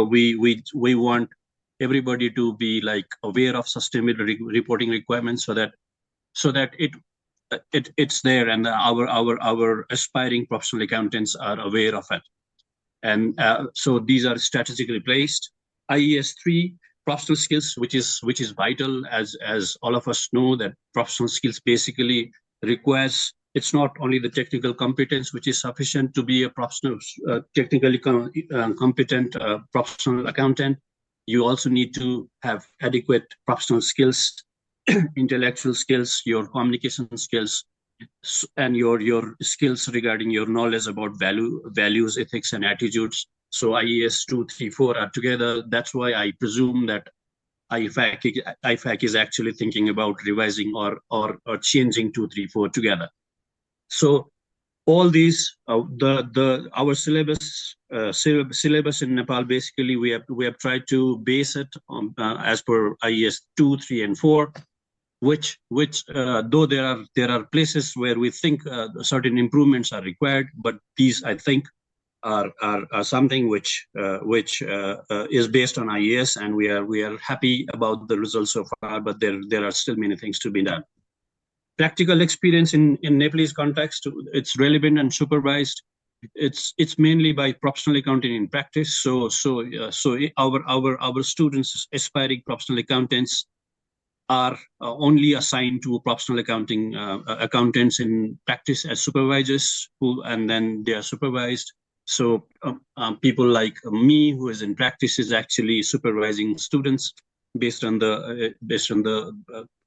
we want everybody to be aware of sustainability reporting requirements, so that it's there, and our aspiring professional accountants are aware of it. And so these are strategically placed. IAS 3, professional skills, which is vital, as all of us know, that professional skills basically requires, it's not only the technical competence which is sufficient to be a professional, technically competent professional accountant. You also need to have adequate professional skills, intellectual skills, your communication skills, and your skills regarding your knowledge about values, ethics, and attitudes. So IAS 2, 3, 4 are together. That's why I presume that IFAC is actually thinking about revising or changing 2, 3, 4 together. So all these, our syllabus in Nepal, basically we have tried to base it on, as per IAS 2, 3, and 4, which though there are places where we think certain improvements are required, but these I think are something which is based on IAS, and we are happy about the results so far, but there are still many things to be done. Practical experience in Nepalese context, it's relevant and supervised. It's mainly by professional accounting in practice. So our students, aspiring professional accountants, are only assigned to professional accounting accountants in practice as supervisors, and then they are supervised. So people like me, who is in practice, is actually supervising students based on the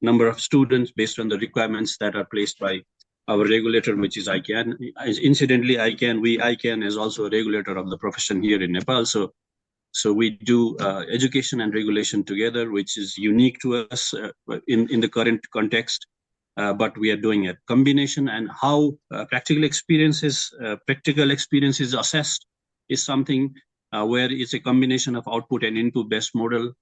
number of students, based on the requirements that are placed by our regulator, which is ICANN. Incidentally, ICANN is also a regulator of the profession here in Nepal. So we do education and regulation together, which is unique to us in the current context. But we are doing a combination, and how practical experience is assessed is something where it's a combination of output and input based model,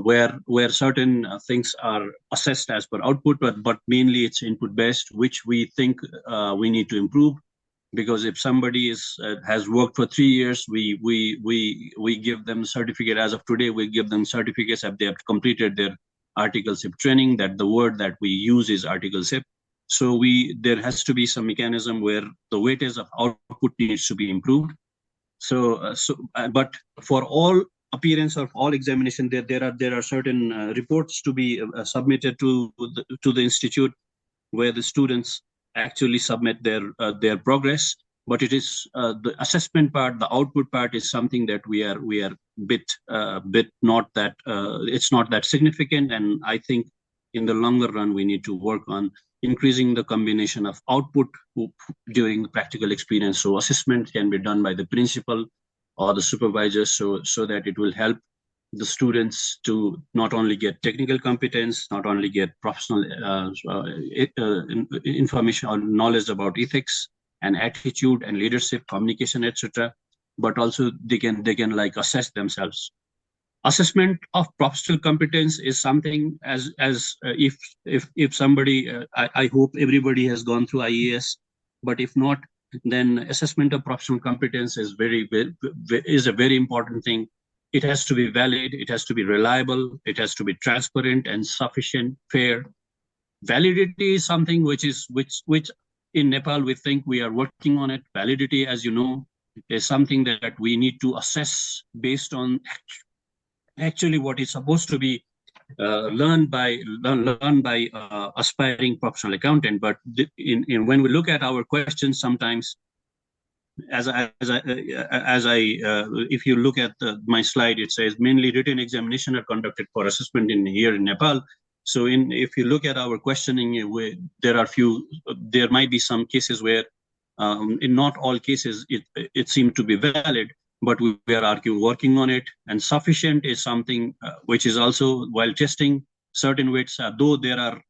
where certain things are assessed as per output, but mainly it's input based, which we think we need to improve. Because if somebody has worked for 3 years, we give them certificate. As of today, we give them certificates if they have completed their articleship training. That the word that we use is articleship. So there has to be some mechanism where the weightage of output needs to be improved. But for all appearance of all examination, there are certain reports to be submitted to the institute, where the students actually submit their progress. But it is the assessment part, the output part, is something that we are bit not that it's not that significant. And I think in the longer run we need to work on increasing the combination of output during the practical experience. So assessment can be done by the principal or the supervisor, so that it will help the students to not only get technical competence, not only get professional information or knowledge about ethics and attitude and leadership, communication, etc., but also they can like assess themselves. Assessment of professional competence is something as if somebody, I hope everybody has gone through IAS, but if not, then assessment of professional competence is a very important thing. It has to be valid, it has to be reliable, it has to be transparent and sufficient, fair. Validity is something which in Nepal we think we are working on it. Validity, as you know, is something that we need to assess based on actually what is supposed to be learned by aspiring professional accountant. But when we look at our questions, sometimes if you look at my slide, it says mainly written examination are conducted for assessment here in Nepal. So if you look at our questioning, there might be some cases where in not all cases it seemed to be valid, but we are working on it. And sufficient is something which is also, while testing certain weights, though there are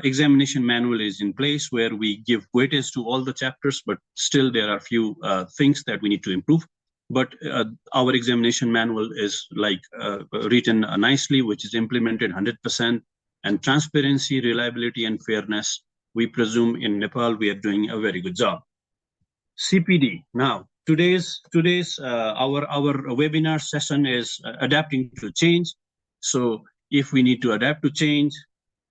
examination manual is in place where we give weightage to all the chapters, but still there are few things that we need to improve. But our examination manual is written nicely, which is implemented 100%. And transparency, reliability, and fairness, we presume in Nepal we are doing a very good job. CPD. Now, today's our webinar session is adapting to change. So if we need to adapt to change,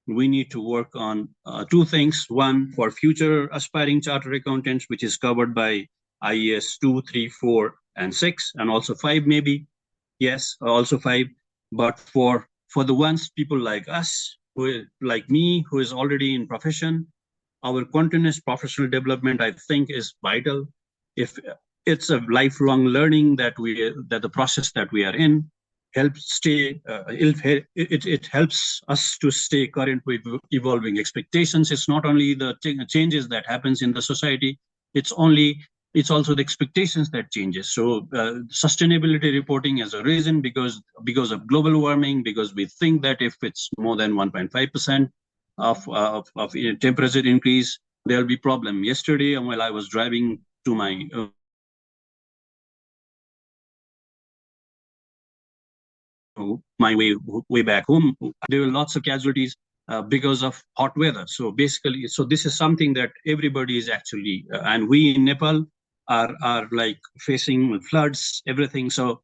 we need to work on two things. One, for future aspiring chartered accountants, which is covered by IAS 2, 3, 4, and 6, and also 5 maybe. Yes, also 5. But for the ones, people like us, like me, who is already in profession, our continuous professional development, I think, is vital. If it's a lifelong learning that the process that we are in helps stay, it helps us to stay current with evolving expectations. It's not only the changes that happens in the society, it's also the expectations that changes. So sustainability reporting is a reason because of global warming, because we think that if it's more than 1.5% of temperature increase, there'll be problem. Yesterday, while I was driving to my way back home, there were lots of casualties because of hot weather. So basically, this is something that everybody is actually, and we in Nepal are like facing floods, everything. So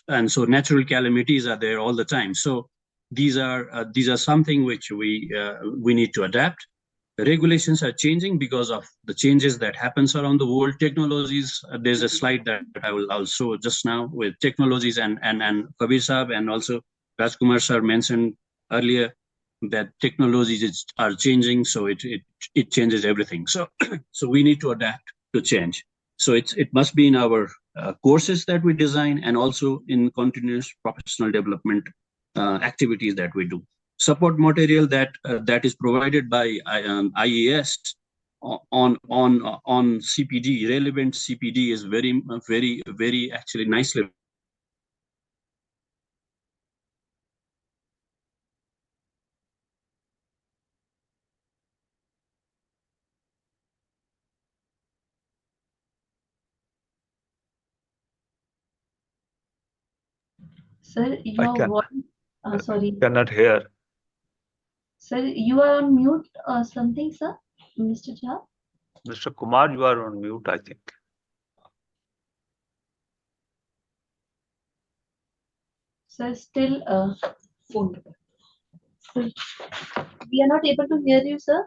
and so natural calamities are there all the time. So these are something which we need to adapt. The regulations are changing because of the changes that happens around the world. Technologies, there's a slide that I'll show just now with technologies, and Kabir Saab and also Rajkumar sir mentioned earlier, that technologies are changing, so it changes everything. So so we need to adapt to change. So it must be in our courses that we design, and also in continuous professional development activities that we do. Support material that that is provided by IAS on CPD, relevant CPD, is very actually nicely. Sir, your voice, sorry. Cannot hear. Sir, you are on mute or something, sir? Mr. Jha? Mr. Kumar, you are on mute, I think. Sir, still phone. Sir, we are not able to hear you, sir.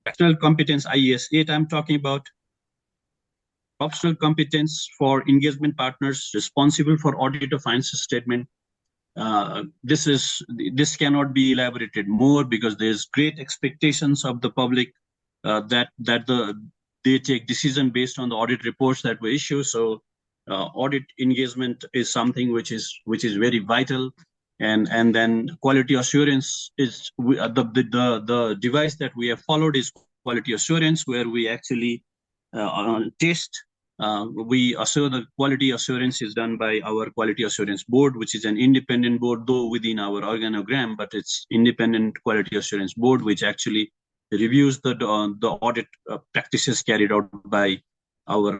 Professional competence IAS 8, I'm talking about. Professional competence for engagement partners responsible for audit of financial statement. This cannot be elaborated more, because there's great expectations of the public that they take decision based on the audit reports that we issue. So audit engagement is something which is very vital, and then quality assurance is the device that we have followed is quality assurance, where we actually test. We assure the quality assurance is done by our quality assurance board, which is an independent board, though within our organogram, but it's independent quality assurance board, which actually reviews the audit practices carried out by our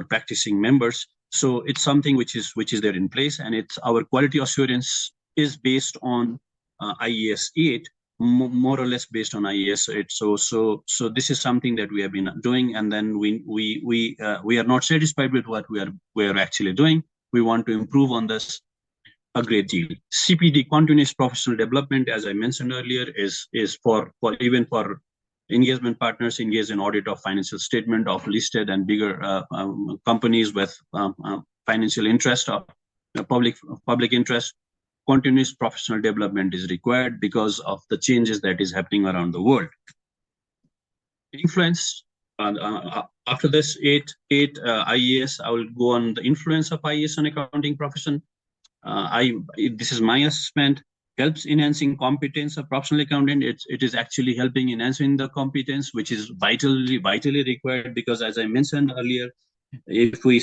practicing members. So it's something which is there in place, and it's our quality assurance is based on IAS 8, more or less based on IAS 8. So this is something that we have been doing, and then we are not satisfied with what we are actually doing. We want to improve on this a great deal. CPD, continuous professional development, as I mentioned earlier, is for even for engagement partners engaged in audit of financial statement of listed and bigger companies with financial interest or public interest. Continuous professional development is required because of the changes that is happening around the world. Influence. After this 8 IAS, I will go on the influence of IAS on accounting profession. This is my assessment. Helps enhancing competence of professional accountant. It is actually helping enhancing the competence, which is vitally required, because as I mentioned earlier, if we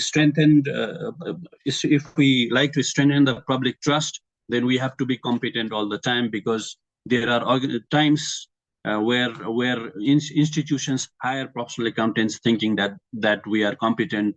like to strengthen the public trust, then we have to be competent all the time, because there are times where institutions hire professional accountants thinking that we are competent.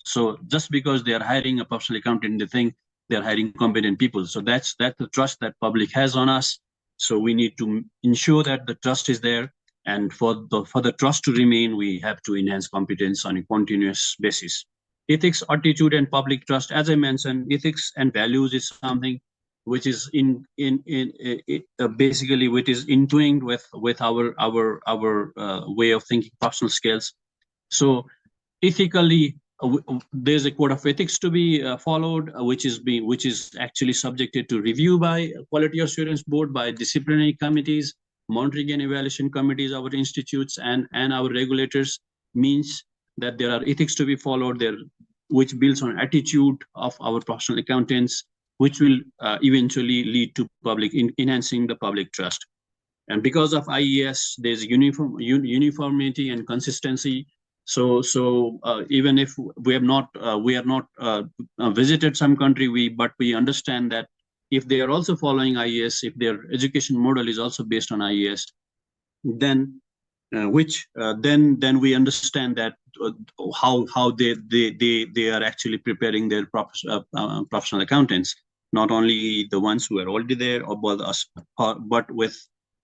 So just because they are hiring a professional accountant, they think they're hiring competent people. So that's the trust that public has on us. So we need to ensure that the trust is there, and for the trust to remain, we have to enhance competence on a continuous basis. Ethics, attitude, and public trust. As I mentioned, ethics and values is something which is basically which is in tune with our way of thinking, professional skills. So ethically, there's a code of ethics to be followed, which is actually subjected to review by quality assurance board, by disciplinary committees, monitoring and evaluation committees, our institutes, and our regulators. Means that there are ethics to be followed there, which builds on attitude of our professional accountants, which will eventually lead to enhancing the public trust. And because of IAS, there's uniformity and consistency. So even if we are not visited some country, but we understand that if they are also following IAS, if their education model is also based on IAS, then we understand that how they are actually preparing their professional accountants, not only the ones who are already there, but with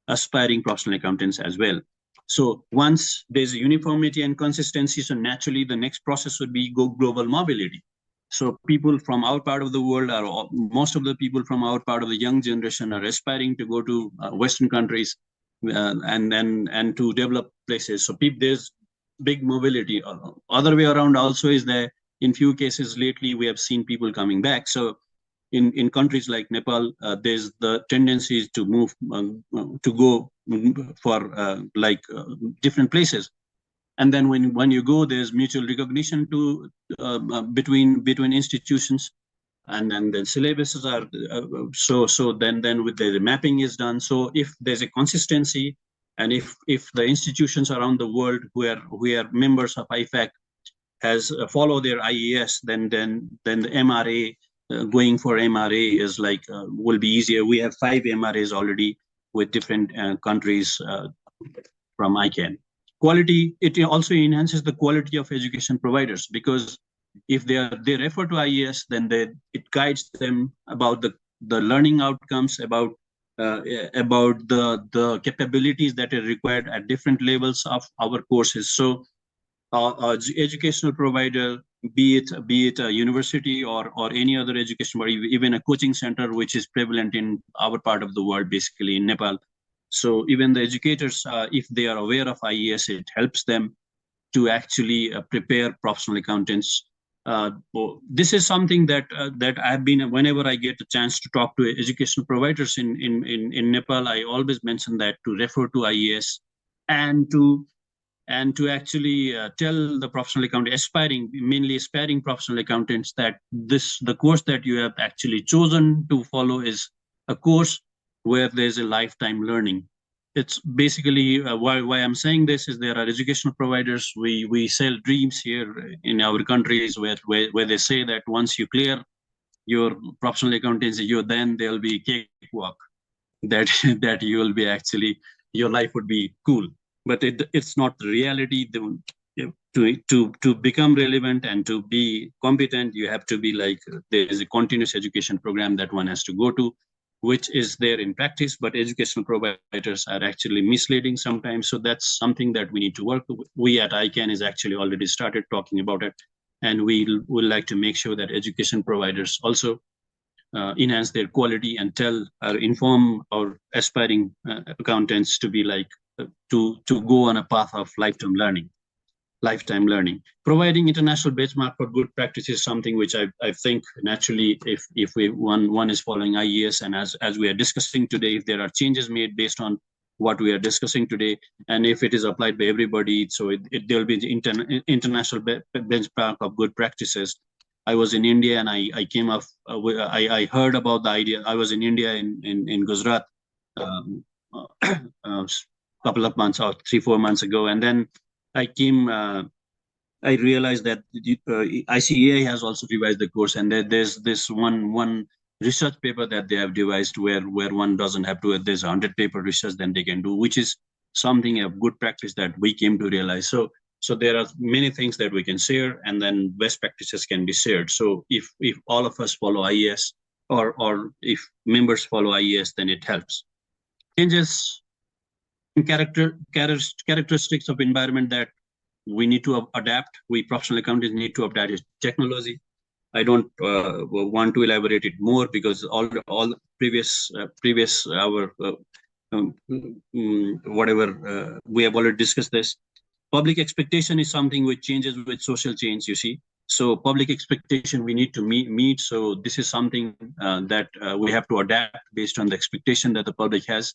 aspiring professional accountants as well. So once there's uniformity and consistency, so naturally the next process would be global mobility. So people from our part of the world most of the people from our part of the young generation are aspiring to go to Western countries and to develop places. So there's big mobility. Other way around also is that in few cases lately we have seen people coming back. So in countries like Nepal, there's the tendency to move to go for different places, and then when you go, there's mutual recognition to between institutions, and then the syllabuses are so then with the mapping is done. So if there's a consistency, and if the institutions around the world who are members of IFAC has follow their IES, then the MRA, going for MRA is will be easier. We have 5 MRAs already with different countries from ICANN. Quality, it also enhances the quality of education providers, because if they refer to IES, then it guides them about the learning outcomes, about the capabilities that are required at different levels of our courses. So educational provider, be it a university or any other education, or even a coaching center, which is prevalent in our part of the world, basically in Nepal. So even the educators, if they are aware of IES, it helps them to actually prepare professional accountants. This is something that I've been, whenever I get a chance to talk to educational providers in Nepal, I always mention that to refer to IES, and to actually tell the professional accountant, mainly aspiring professional accountants, that the course that you have actually chosen to follow is a course where there's a lifetime learning. It's basically why I'm saying this is there are educational providers. We sell dreams here in our countries where they say that once you clear your professional accountancy, then there'll be cakewalk, that you will be actually, your life would be cool. But it's not the reality. To become relevant and to be competent, you have to be there is a continuous education program that one has to go to, which is there in practice, but educational providers are actually misleading sometimes. So that's something that we need to work with. We at ICANN is actually already started talking about it, and we would like to make sure that education providers also enhance their quality and inform our aspiring accountants to be to go on a path of lifetime learning. Providing international benchmark for good practice is something which I think naturally, if one is following IES, and as we are discussing today, if there are changes made based on what we are discussing today, and if it is applied by everybody, so there will be the international benchmark of good practices. I was in India, and I came up, I heard about the idea. I was in India in Gujarat couple of months, or 3-4 months ago, and then I came. I realized that ICAI has also revised the course, and there's this one research paper that they have devised where one doesn't have to. There's 100 paper research then they can do, which is something of good practice that we came to realize. So there are many things that we can share, and then best practices can be shared. So if all of us follow IES, or if members follow IES, then it helps. Changes in characteristics of environment that we need to adapt. We professional accountants need to adapt technology. I don't want to elaborate it more, because all previous our whatever we have already discussed this. Public expectation is something which changes with social change, you see. So public expectation we need to meet. So this is something that we have to adapt based on the expectation that the public has.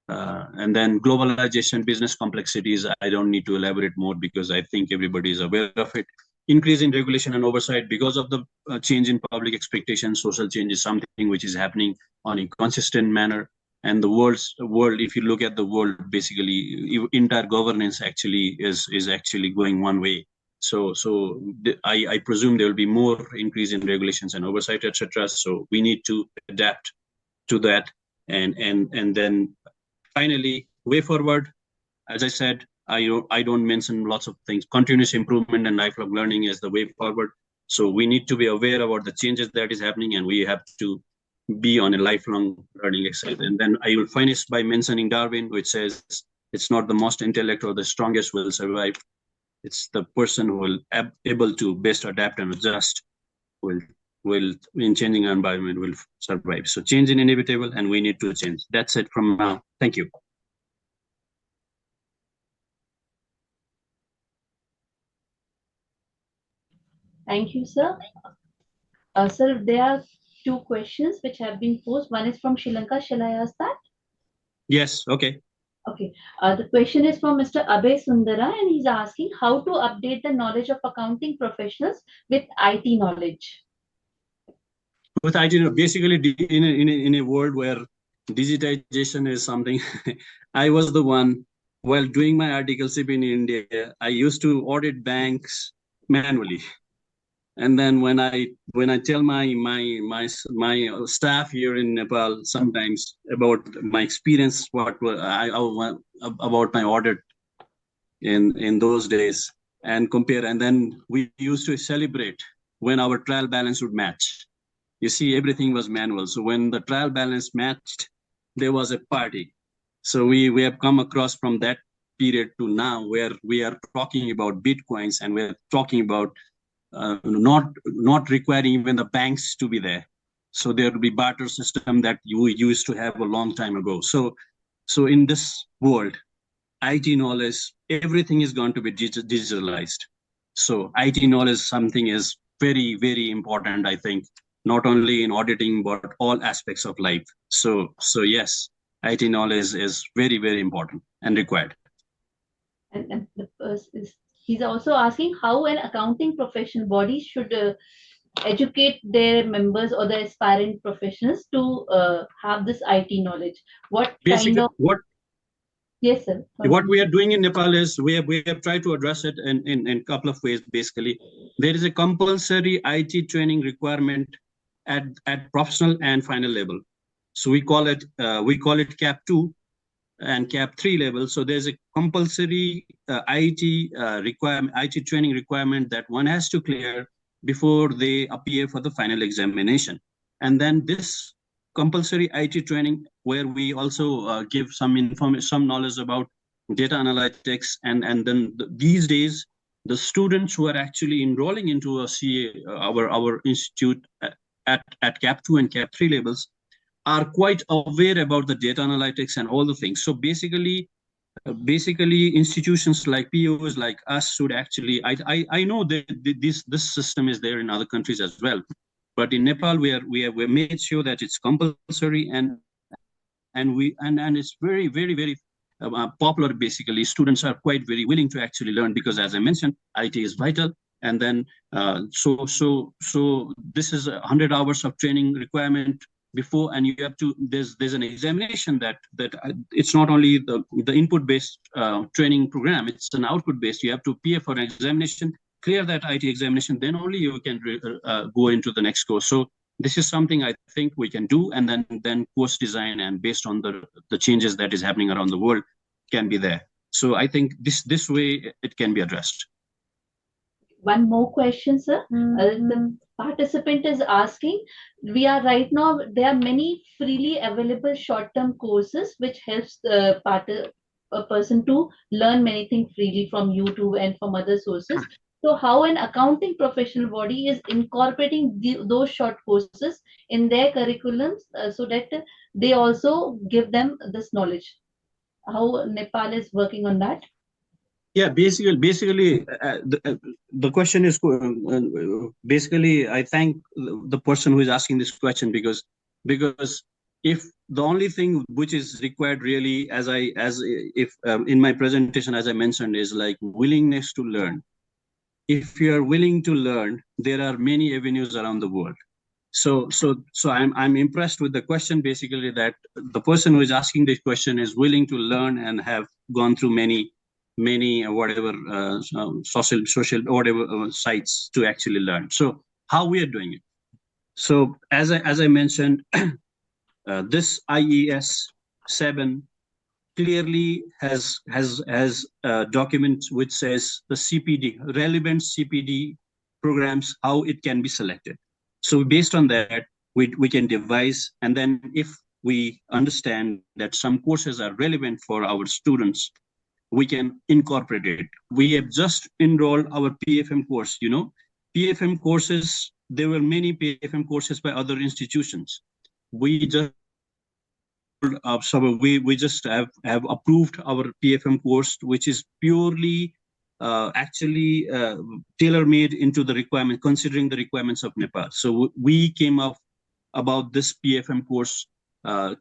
And then globalization, business complexities, I don't need to elaborate more, because I think everybody is aware of it. Increase in regulation and oversight because of the change in public expectations. Social change is something which is happening on a consistent manner. And the world, if you look at the world, basically entire governance actually is actually going one way. So I presume there will be more increase in regulations and oversight, etc. So we need to adapt to that. And then finally, way forward, as I said, I don't mention lots of things. Continuous improvement and lifelong learning is the way forward. So we need to be aware about the changes that is happening, and we have to be on a lifelong learning exercise. And then I will finish by mentioning Darwin, which says it's not the most intellect or the strongest will survive. It's the person who will able to best adapt and adjust will in changing environment will survive. So change is inevitable, and we need to change. That's it from now. Thank you. Thank you, sir. Sir, there are two questions which have been posed. One is from Sri Lanka. Shall I ask that? Yes, okay. Okay. The question is from Mr. Abhay Sundara, and he's asking how to update the knowledge of accounting professionals with IT knowledge. With IT, basically in a world where digitization is something, I was the one, while doing my articleship in India, I used to audit banks manually. And then when I tell my staff here in Nepal sometimes about my experience, about my audit in those days, and compare, and then we used to celebrate when our trial balance would match. You see, everything was manual. So when the trial balance matched, there was a party. So we have come across from that period to now, where we are talking about Bitcoins, and we're talking about not requiring even the banks to be there. So there will be barter system that you used to have a long time ago. So in this world, IT knowledge, everything is going to be digitalized. So IT knowledge something is very, very important, I think, not only in auditing, but all aspects of life. So yes, IT knowledge is very, very important and required. And he's also asking how an accounting professional body should educate their members or the aspiring professionals to have this IT knowledge. What Basically, kind of... Yes, sir. What we are doing in Nepal is we have tried to address it in a couple of ways. Basically, there is a compulsory IT training requirement at professional and final level. So we call it CAP 2 and CAP 3 level. So there's a compulsory IT training requirement that one has to clear before they appear for the final examination. And then this compulsory IT training, where we also give some information, some knowledge about data analytics, and then these days the students who are actually enrolling into a CA, our institute at CAP 2 and CAP 3 levels, are quite aware about the data analytics and all the things. So basically institutions like POs like us should actually, I know that this system is there in other countries as well, but in Nepal we have made sure that it's compulsory, and it's very, very, very popular. Basically, students are quite very willing to actually learn, because as I mentioned, IT is vital. And then so this is 100 hours of training requirement before, and you have to, there's an examination that it's not only the input based training program, it's an output based. You have to appear for an examination, clear that IT examination, then only you can go into the next course. So this is something I think we can do, and then course design, and based on the changes that is happening around the world, can be there. So I think this way it can be addressed. One more question, sir. The participant is asking, we are right now, there are many freely available short-term courses which helps a person to learn many things freely from YouTube and from other sources. So how an accounting professional body is incorporating those short courses in their curriculums so that they also give them this knowledge? How Nepal is working on that? Yeah, basically, the question is basically, I thank the person who is asking this question, because if the only thing which is required really, in my presentation, as I mentioned, is like willingness to learn. If you are willing to learn, there are many avenues around the world. So I'm impressed with the question, basically, that the person who is asking this question is willing to learn and have gone through many whatever social whatever sites to actually learn. So how we are doing it? So as I mentioned, this IES 7 clearly has a document which says the CPD, relevant CPD programs, how it can be selected. So based on that, we can devise, and then if we understand that some courses are relevant for our students, we can incorporate it. We have just enrolled our PFM course. PFM courses, there were many PFM courses by other institutions. We just we just have approved our PFM course, which is purely actually tailor-made into the requirement, considering the requirements of Nepal. So we came up about this PFM course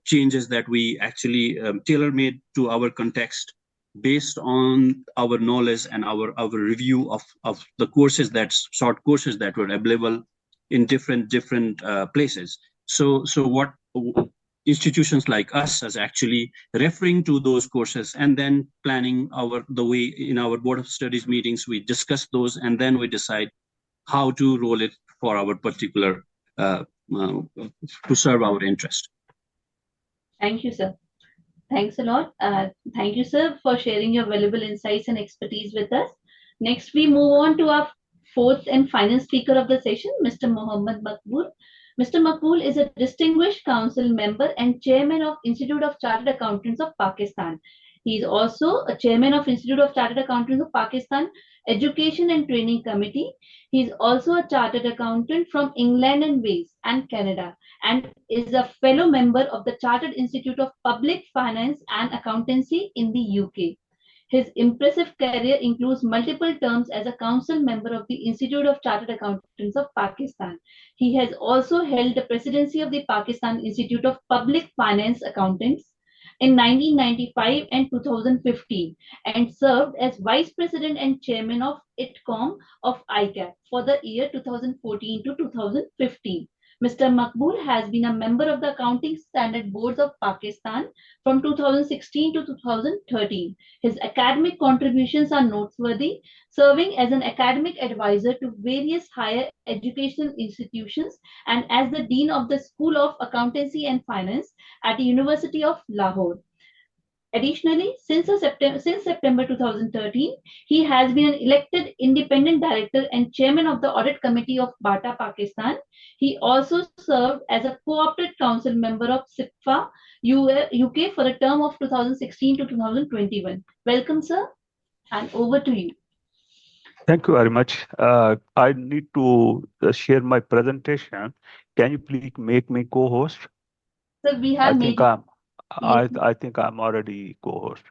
changes that we actually tailor-made to our context based on our knowledge and our review of the courses, short courses that were available in different places. So what institutions like us is actually referring to those courses and then planning the way in our Board of Studies meetings, we discuss those and then we decide how to roll it for our particular, to serve our interest. Thank you, sir. Thanks a lot. Thank you, sir, for sharing your valuable insights and expertise with us. Next, we move on to our fourth and final speaker of the session, Mr. Mohammad Maqbool. Mr. Maqbool is a distinguished council member and chairman of Institute of Chartered Accountants of Pakistan. He is also a chairman of Institute of Chartered Accountants of Pakistan Education and Training Committee. He is also a chartered accountant from England and Wales and Canada, and is a fellow member of the Chartered Institute of Public Finance and Accountancy in the UK. His impressive career includes multiple terms as a council member of the Institute of Chartered Accountants of Pakistan. He has also held the presidency of the Pakistan Institute of Public Finance Accountants in 1995 and 2015, and served as vice president and chairman of ITCOM of ICAP for the year 2014 to 2015. Mr. Maqbool has been a member of the Accounting Standard Boards of Pakistan from 2016 to 2013. His academic contributions are noteworthy, serving as an academic advisor to various higher educational institutions and as the Dean of the School of Accountancy and Finance at the University of Lahore. Additionally, since September 2013, he has been an elected independent director and chairman of the Audit Committee of BATA Pakistan. He also served as a co-opted council member of SIPFA UK for a term of 2016 to 2021. Welcome, sir, and over to you. Thank you very much. I need to share my presentation. Can you please make me co-host? Sir, we have made you. I think I'm already co-host.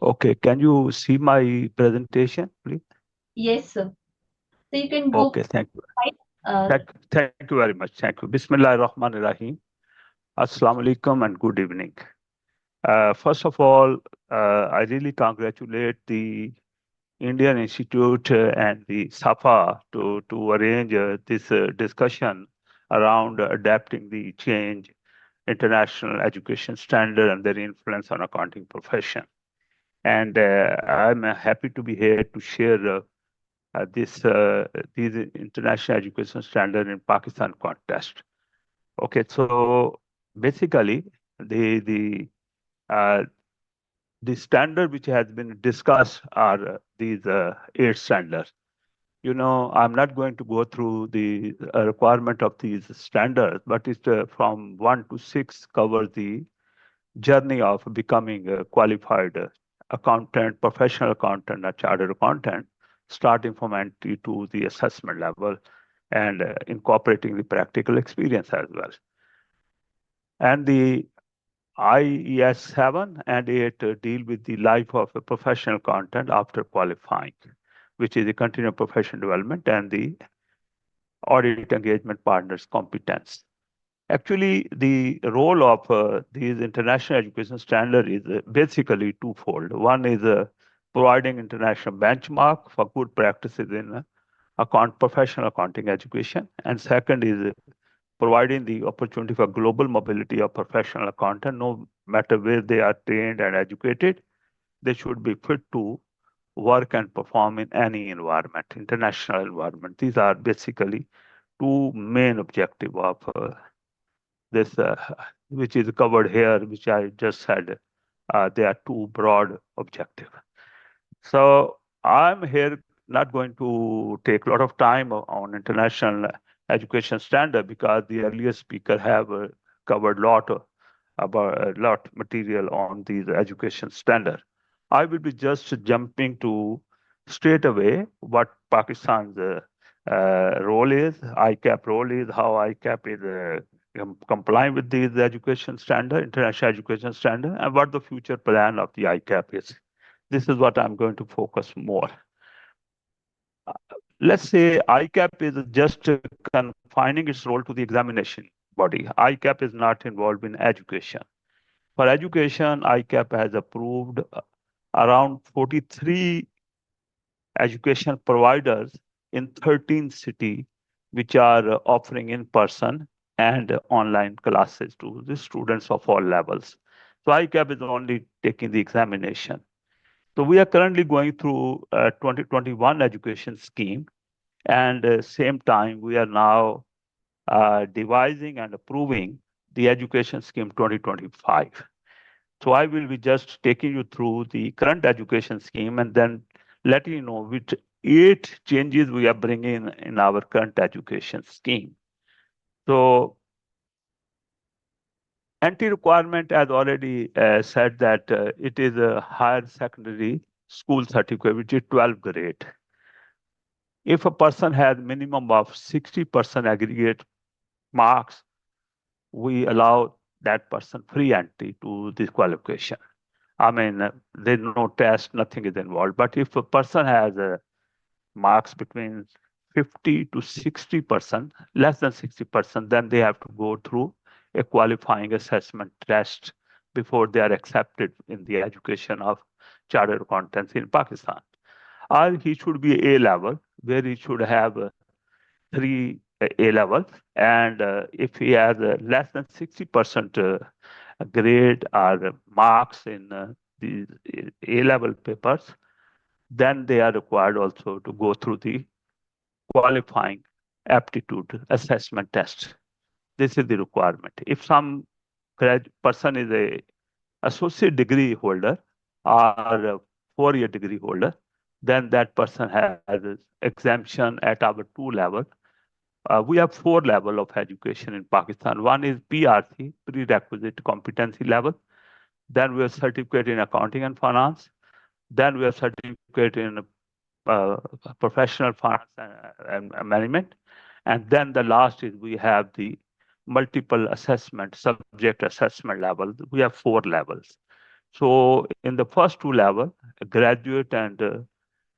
Okay, can you see my presentation, please? Yes, sir. So you can go. Okay, thank you. Thank you very much. Thank you. Bismillahir Rahmanir Rahim. Assalamu alaikum and good evening. First of all, I really congratulate the Indian Institute and the SAFA to arrange this discussion around adapting the change international education standard and their influence on accounting profession. And I'm happy to be here to share these international education standard in Pakistan context. Okay, so basically the standard which has been discussed are these 8 standards. You know, I'm not going to go through the requirement of these standards, but it's from 1 to 6 cover the journey of becoming a qualified accountant, professional accountant, or chartered accountant, starting from entry to the assessment level and incorporating the practical experience as well. And the IES 7 and 8 deal with the life of a professional accountant after qualifying, which is the continuing professional development and the audit engagement partners' competence. Actually, the role of these international education standards is basically twofold. One is providing international benchmark for good practices in professional accounting education, and second is providing the opportunity for global mobility of professional accountant. No matter where they are trained and educated, they should be fit to work and perform in any environment, international environment. These are basically 2 main objectives of this, which is covered here, which I just said. There are 2 broad objectives. So I'm here not going to take a lot of time on international education standard because the earlier speaker have covered a lot material on these education standard. I will be just jumping to straight away what Pakistan's role is, ICAP role is, how ICAP is complying with these education standard, international education standard, and what the future plan of the ICAP is. This is what I'm going to focus more. let's say ICAP is just confining its role to the examination body. ICAP is not involved in education. For education, ICAP has approved around 43 education providers in 13 cities, which are offering in-person and online classes to the students of all levels. So ICAP is only taking the examination. So we are currently going through 2021 education scheme, and same time we are now devising and approving the education scheme 2025. So I will be just taking you through the current education scheme and then letting you know which 8 changes we are bringing in our current education scheme. So anti-requirement has already said that it is a higher secondary school certificate, which is 12th grade. If a person has minimum of 60% aggregate marks, we allow that person free entry to this qualification. I mean, there's no test, nothing is involved. But if a person has marks between 50 to 60%, less than 60%, then they have to go through a qualifying assessment test before they are accepted in the education of chartered accountants in Pakistan. Or he should be A level, where he should have 3 A levels, and if he has less than 60% grade or marks in the A level papers, then they are required also to go through the qualifying aptitude assessment test. This is the requirement. If some person is a associate degree holder or a 4-year degree holder, then that person has exemption at our 2 level. We have 4 level of education in Pakistan. One is PRC, prerequisite competency level. Then we have certificate in accounting and finance. Then we have certificate in professional finance and management. And then the last is we have the multiple assessment, subject assessment level. We have 4 levels. So in the first 2 levels, graduate and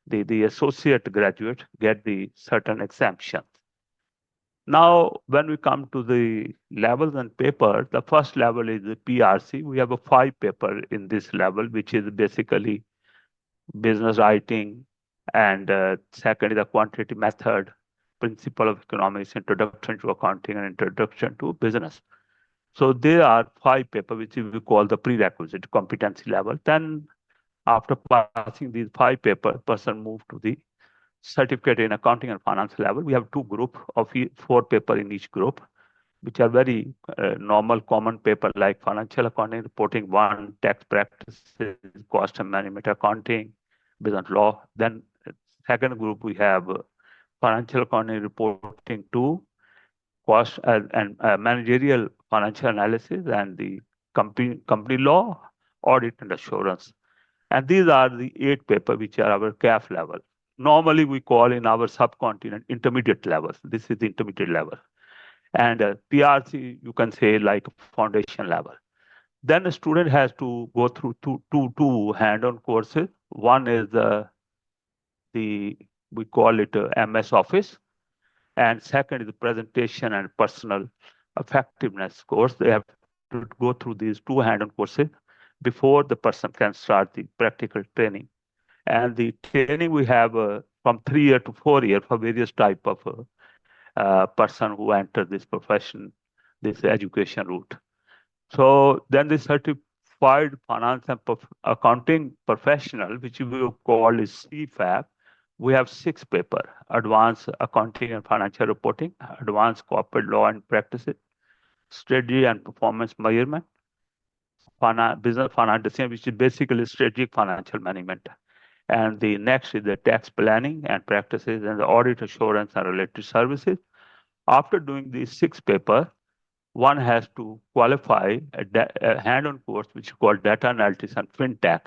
the associate graduate get the certain exemptions. Now, when we come to the levels and papers, the first level is the PRC. We have a 5 paper in this level, which is basically business writing, and second is the quantitative method, principle of economics, introduction to accounting, and introduction to business. So there are 5 papers, which we call the prerequisite competency level. Then after passing these 5 papers, person move to the certificate in accounting and finance level. We have 2 groups of 4 papers in each group, which are very normal, common paper like financial accounting, reporting 1, tax practices, cost and management accounting, business law. Then second group, we have financial accounting reporting 2, cost and managerial financial analysis, and the company law, audit and assurance. And these are the 8 papers which are our CAF level. Normally, we call in our subcontinent intermediate levels. This is the intermediate level. And PRC, you can say like foundation level. Then a student has to go through two hand-on courses. One is we call it MS Office. And second is the presentation and personal effectiveness course. They have to go through these 2 hand-on courses before the person can start the practical training. And the training we have from 3 years to 4 years for various type of person who enter this profession, this education route. So then the certified finance and accounting professional, which we will call is CFAP, we have 6 papers: advanced accounting and financial reporting, advanced corporate law and practices, strategy and performance measurement, business finance decision, which is basically strategic financial management. And the next is the tax planning and practices, and the audit assurance and related services. After doing these 6 papers, one has to qualify a hand-on course, which is called data analytics and fintech.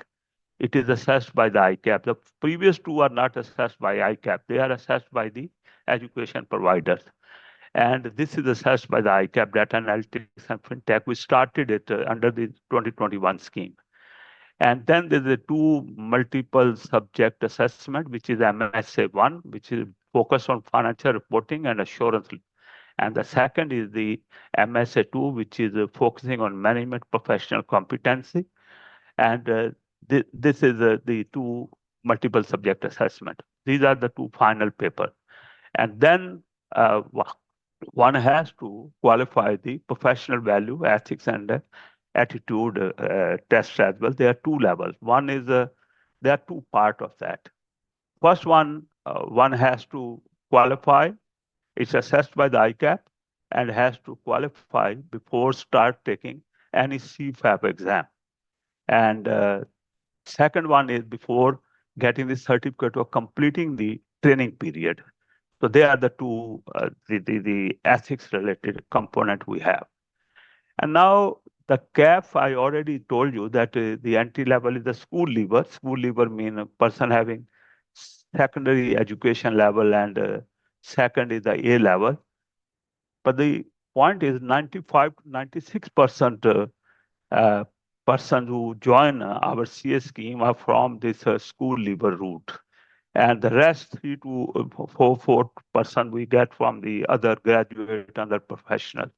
It is assessed by the ICAP. The previous 2 are not assessed by ICAP. They are assessed by the education providers. And this is assessed by the ICAP, data analytics and fintech. We started it under the 2021 scheme. And then there's a 2 multiple subject assessment, which is MSA 1, which is focus on financial reporting and assurance. And the second is the MSA2, which is focusing on management professional competency. And this is the two multiple subject assessment. These are the two final paper. And then one has to qualify the professional value, ethics, and attitude tests as well. There are two levels. One is, there are two parts of that. First one has to qualify. It's assessed by the ICAP and has to qualify before start taking any CFAP exam. And second one is before getting the certificate of completing the training period. So they are the two, the ethics related component we have. And now the CAF, I already told you that the entry level is the school leaver. School leaver means a person having secondary education level, and second is the A level. But the point is 95 to 96% persons who join our CS scheme are from this school leaver route. And the rest 3 to 4% we get from the other graduate and other professional.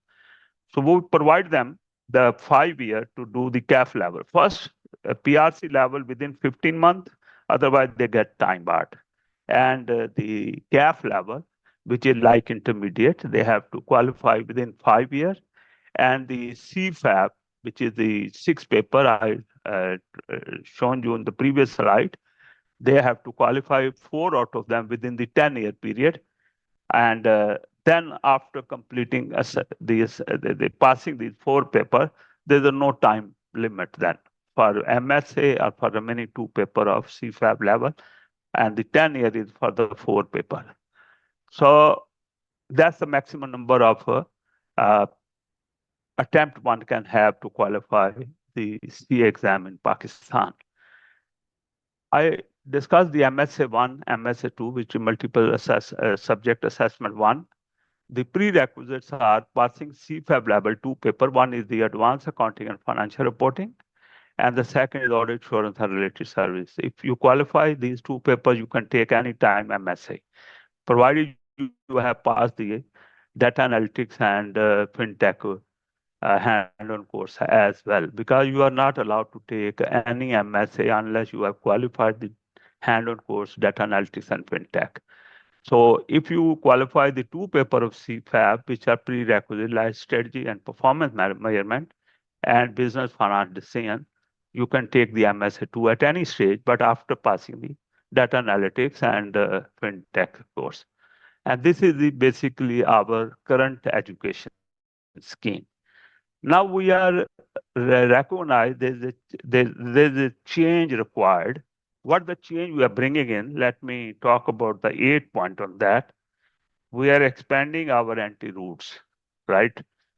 So we provide them the 5 year to do the CAF level. First, a PRC level within 15 months, otherwise they get time barred. And the CAF level, which is like intermediate, they have to qualify within 5 years. And the CFAP, which is the 6 paper I shown you in the previous slide, they have to qualify 4 out of them within the 10-year period. And then after completing the passing these 4 papers, there's no time limit then for MSA or for the remaining 2 paper of CFAP level. And the 10 year is for the 4 paper. So that's the maximum number of attempt one can have to qualify the C exam in Pakistan. I discussed the MSA1, MSA2, which is multiple subject assessment 1. The prerequisites are passing CFAP level 2 paper. One is the advanced accounting and financial reporting, and the second is audit assurance and related service. If you qualify these 2 papers, you can take any time MSA, provided you have passed the data analytics and fintech hand-on course as well, because you are not allowed to take any MSA unless you have qualified the hand-on course data analytics and fintech. So if you qualify the 2 paper of CFAP, which are prerequisite like strategy and performance measurement and business finance decision, you can take the MSA2 at any stage, but after passing the data analytics and fintech course. And this is basically our current education scheme. Now we are recognized there's a change required. What the change we are bringing in, let me talk about the 8 point on that. We are expanding our entry routes, right?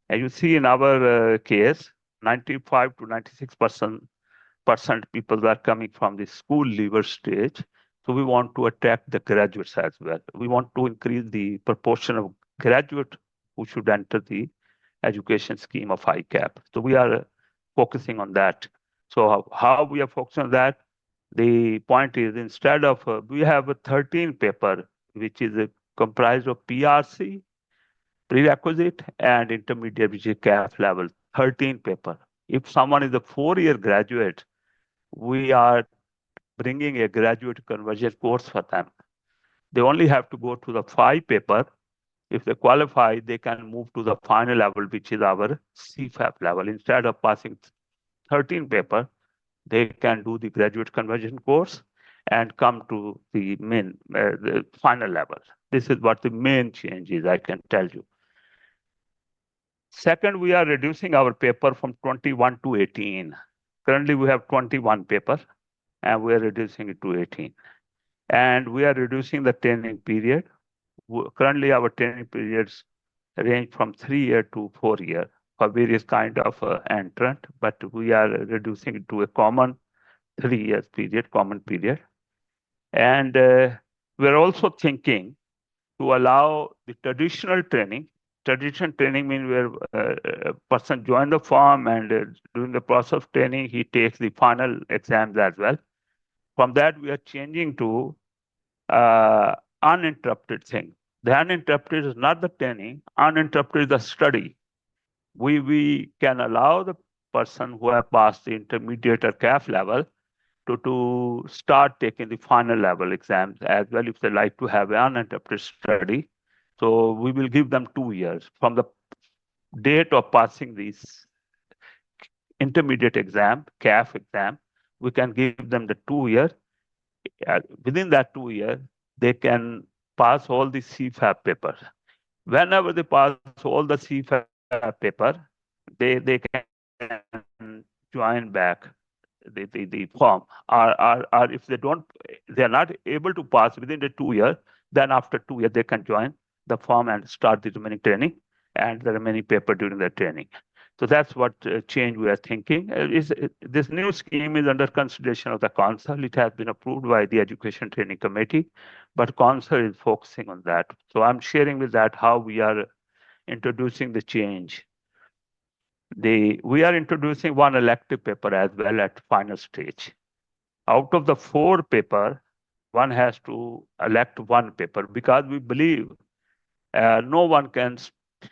And you see in our case, 95 to 96% people are coming from the school leaver stage. So we want to attract the graduates as well. We want to increase the proportion of graduate who should enter the education scheme of ICAP. So we are focusing on that. So how we are focusing on that? The point is, instead of, we have a 13 paper, which is comprised of PRC, prerequisite, and intermediate, which is CAF level, 13 paper. If someone is a 4-year graduate, we are bringing a graduate conversion course for them. They only have to go to the 5 paper. If they qualify, they can move to the final level, which is our CFAP level. Instead of passing 13 paper, they can do the graduate conversion course and come to the main, the final level. This is what the main change is, I can tell you. Second, we are reducing our paper from 21 to 18. Currently, we have 21 paper, and we are reducing it to 18. And we are reducing the training period. Currently, our training periods range from 3 years to 4 years for various kind of entrant, but we are reducing it to a common 3 years period, common period. And we're also thinking to allow the traditional training. Traditional training means where a person joins the firm and during the process of training, he takes the final exams as well. From that, we are changing to uninterrupted thing. The uninterrupted is not the training, uninterrupted is the study. We can allow the person who have passed the intermediate or CAF level to start taking the final level exams as well if they like to have an uninterrupted study. So we will give them 2 years from the date of passing these intermediate exam, CAF exam. We can give them the 2 year. Within that 2 year, they can pass all the CFAP papers. Whenever they pass all the CFAP paper, they can join back the form. Or if they are not able to pass within the 2 years, then after 2 years they can join the form and start the remaining training and the remaining paper during the training. So that's what change we are thinking. This new scheme is under consideration of the council. It has been approved by the Education Training Committee, but council is focusing on that. So I'm sharing with that how we are introducing the change. We are introducing one elective paper as well at final stage. Out of the 4 paper, one has to elect one paper because we believe no one can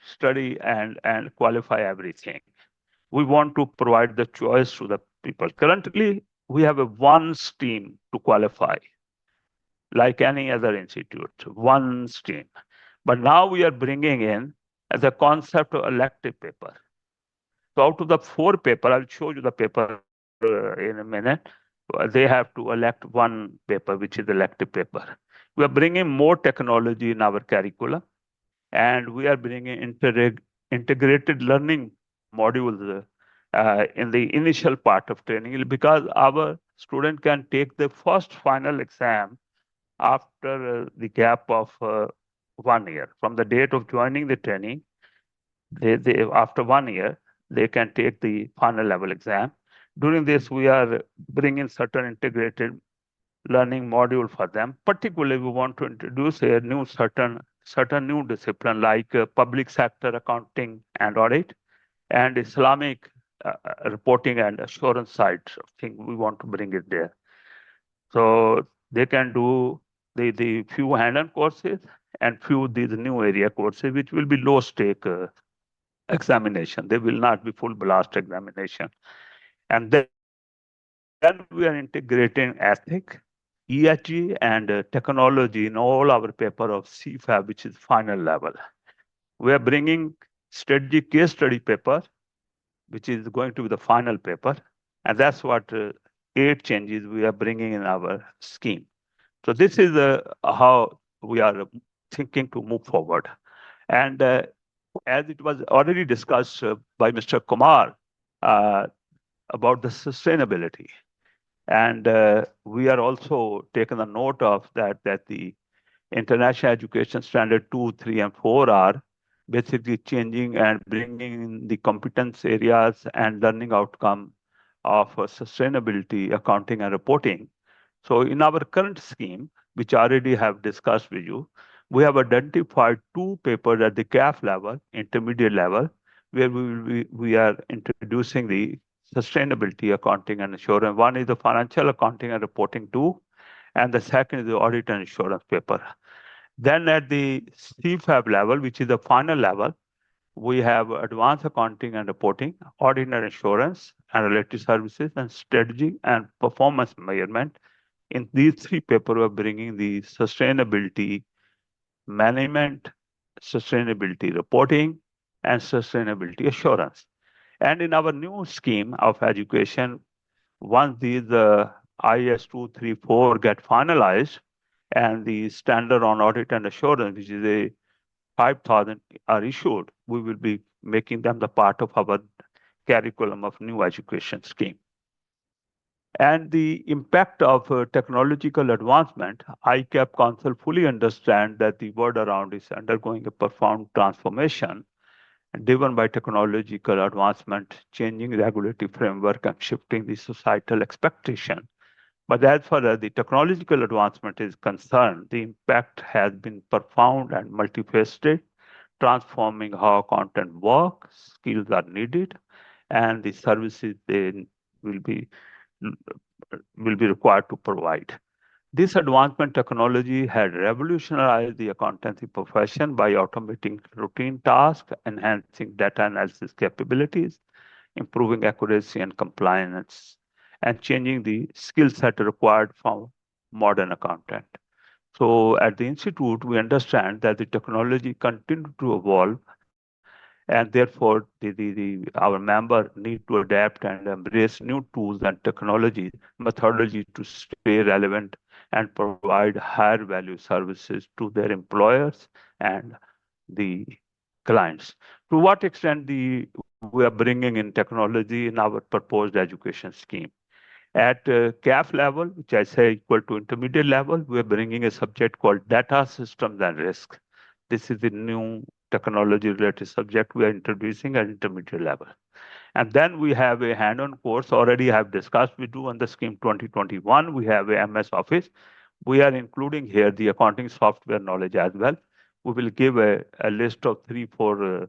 study and qualify everything. We want to provide the choice to the people. Currently, we have one stream to qualify, like any other institute, one stream. But now we are bringing in the concept of elective paper. So out of the 4 paper, I'll show you the paper in a minute. They have to elect one paper, which is elective paper. We are bringing more technology in our curriculum, and we are bringing integrated learning modules in the initial part of training because our student can take the first final exam after the gap of 1 year. From the date of joining the training, after 1 year, they can take the final level exam. During this, we are bringing certain integrated learning module for them. Particularly, we want to introduce a new certain new discipline like public sector accounting and audit and Islamic reporting and assurance side of thing. We want to bring it there. So they can do the few hand-on courses and few these new area courses, which will be low stake examination. They will not be full blast examination. And then we are integrating ethics, ESG, and technology in all our paper of CFAP, which is final level. We are bringing strategy case study paper, which is going to be the final paper. And that's what 8 changes we are bringing in our scheme. So this is how we are thinking to move forward. And as it was already discussed by Mr. Kumar about the sustainability. And we are also taking a note of that the International Education Standard 2, 3, and 4 are basically changing and bringing in the competence areas and learning outcome of sustainability, accounting, and reporting. So in our current scheme, which I already have discussed with you, we have identified 2 papers at the CAF level, intermediate level, where we are introducing the sustainability, accounting, and assurance. One is the financial accounting and reporting 2, and the second is the audit and assurance paper. Then at the CFAP level, which is the final level, we have advanced accounting and reporting, audit and assurance, and related services, and strategy and performance measurement. In these 3 papers, we're bringing the sustainability management, sustainability reporting, and sustainability assurance. And in our new scheme of education, once these IS 234 get finalized and the standard on audit and assurance, which is a 5,000 are issued, we will be making them the part of our curriculum of new education scheme. And the impact of technological advancement, ICAP Council fully understand that the world around is undergoing a profound transformation driven by technological advancement, changing regulatory framework, and shifting the societal expectation. But as far as the technological advancement is concerned, the impact has been profound and multifaceted, transforming how content works, skills are needed, and the services they will be required to provide. This advancement technology had revolutionized the accountancy profession by automating routine tasks, enhancing data analysis capabilities, improving accuracy and compliance, and changing the skill set required from modern accountant. So at the institute, we understand that the technology continued to evolve, and therefore our member need to adapt and embrace new tools and technology methodology to stay relevant and provide higher value services to their employers and the clients. To what extent we are bringing in technology in our proposed education scheme? At CAF level, which I say equal to intermediate level, we are bringing a subject called data systems and risk. This is the new technology related subject we are introducing at intermediate level. And then we have a hand-on course already I have discussed with you on the scheme 2021. We have a MS Office. We are including here the accounting software knowledge as well. We will give a list of 3-4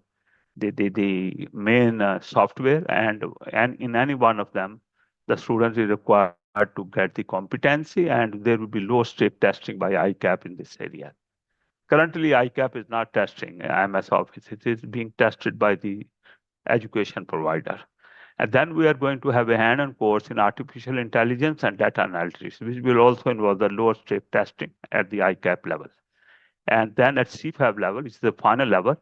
the main software, and in any one of them, the students is required to get the competency, and there will be low stake testing by ICAP in this area. Currently, ICAP is not testing MS Office. It is being tested by the education provider. And then we are going to have a hand-on course in artificial intelligence and data analytics, which will also involve the lower stake testing at the ICAP level. And then at CFAB level, which is the final level,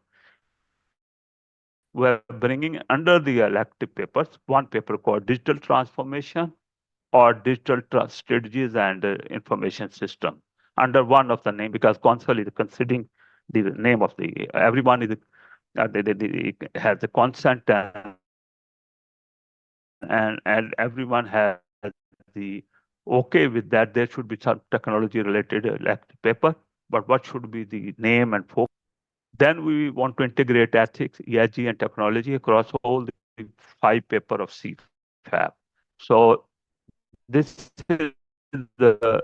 we're bringing under the elective papers one paper called digital transformation or digital strategies and information system under one of the name, because council is considering the name of the everyone is has the consent and everyone has the okay with that. There should be some technology related elective paper, but what should be the name and focus? Then we want to integrate ethics, ESG, and technology across all the 5 paper of CFAB. So this is the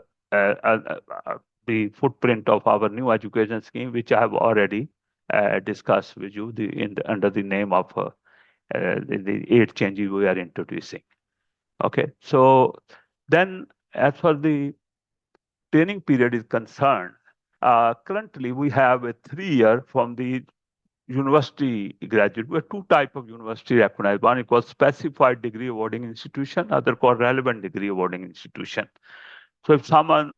footprint of our new education scheme, which I have already discussed with you under the name of the 8 changes we are introducing. Okay, so then as far the training period is concerned, currently we have a 3-year from the university graduate. We have 2 types of university recognized. One is called specified degree awarding institution, other called relevant degree awarding institution. So if someone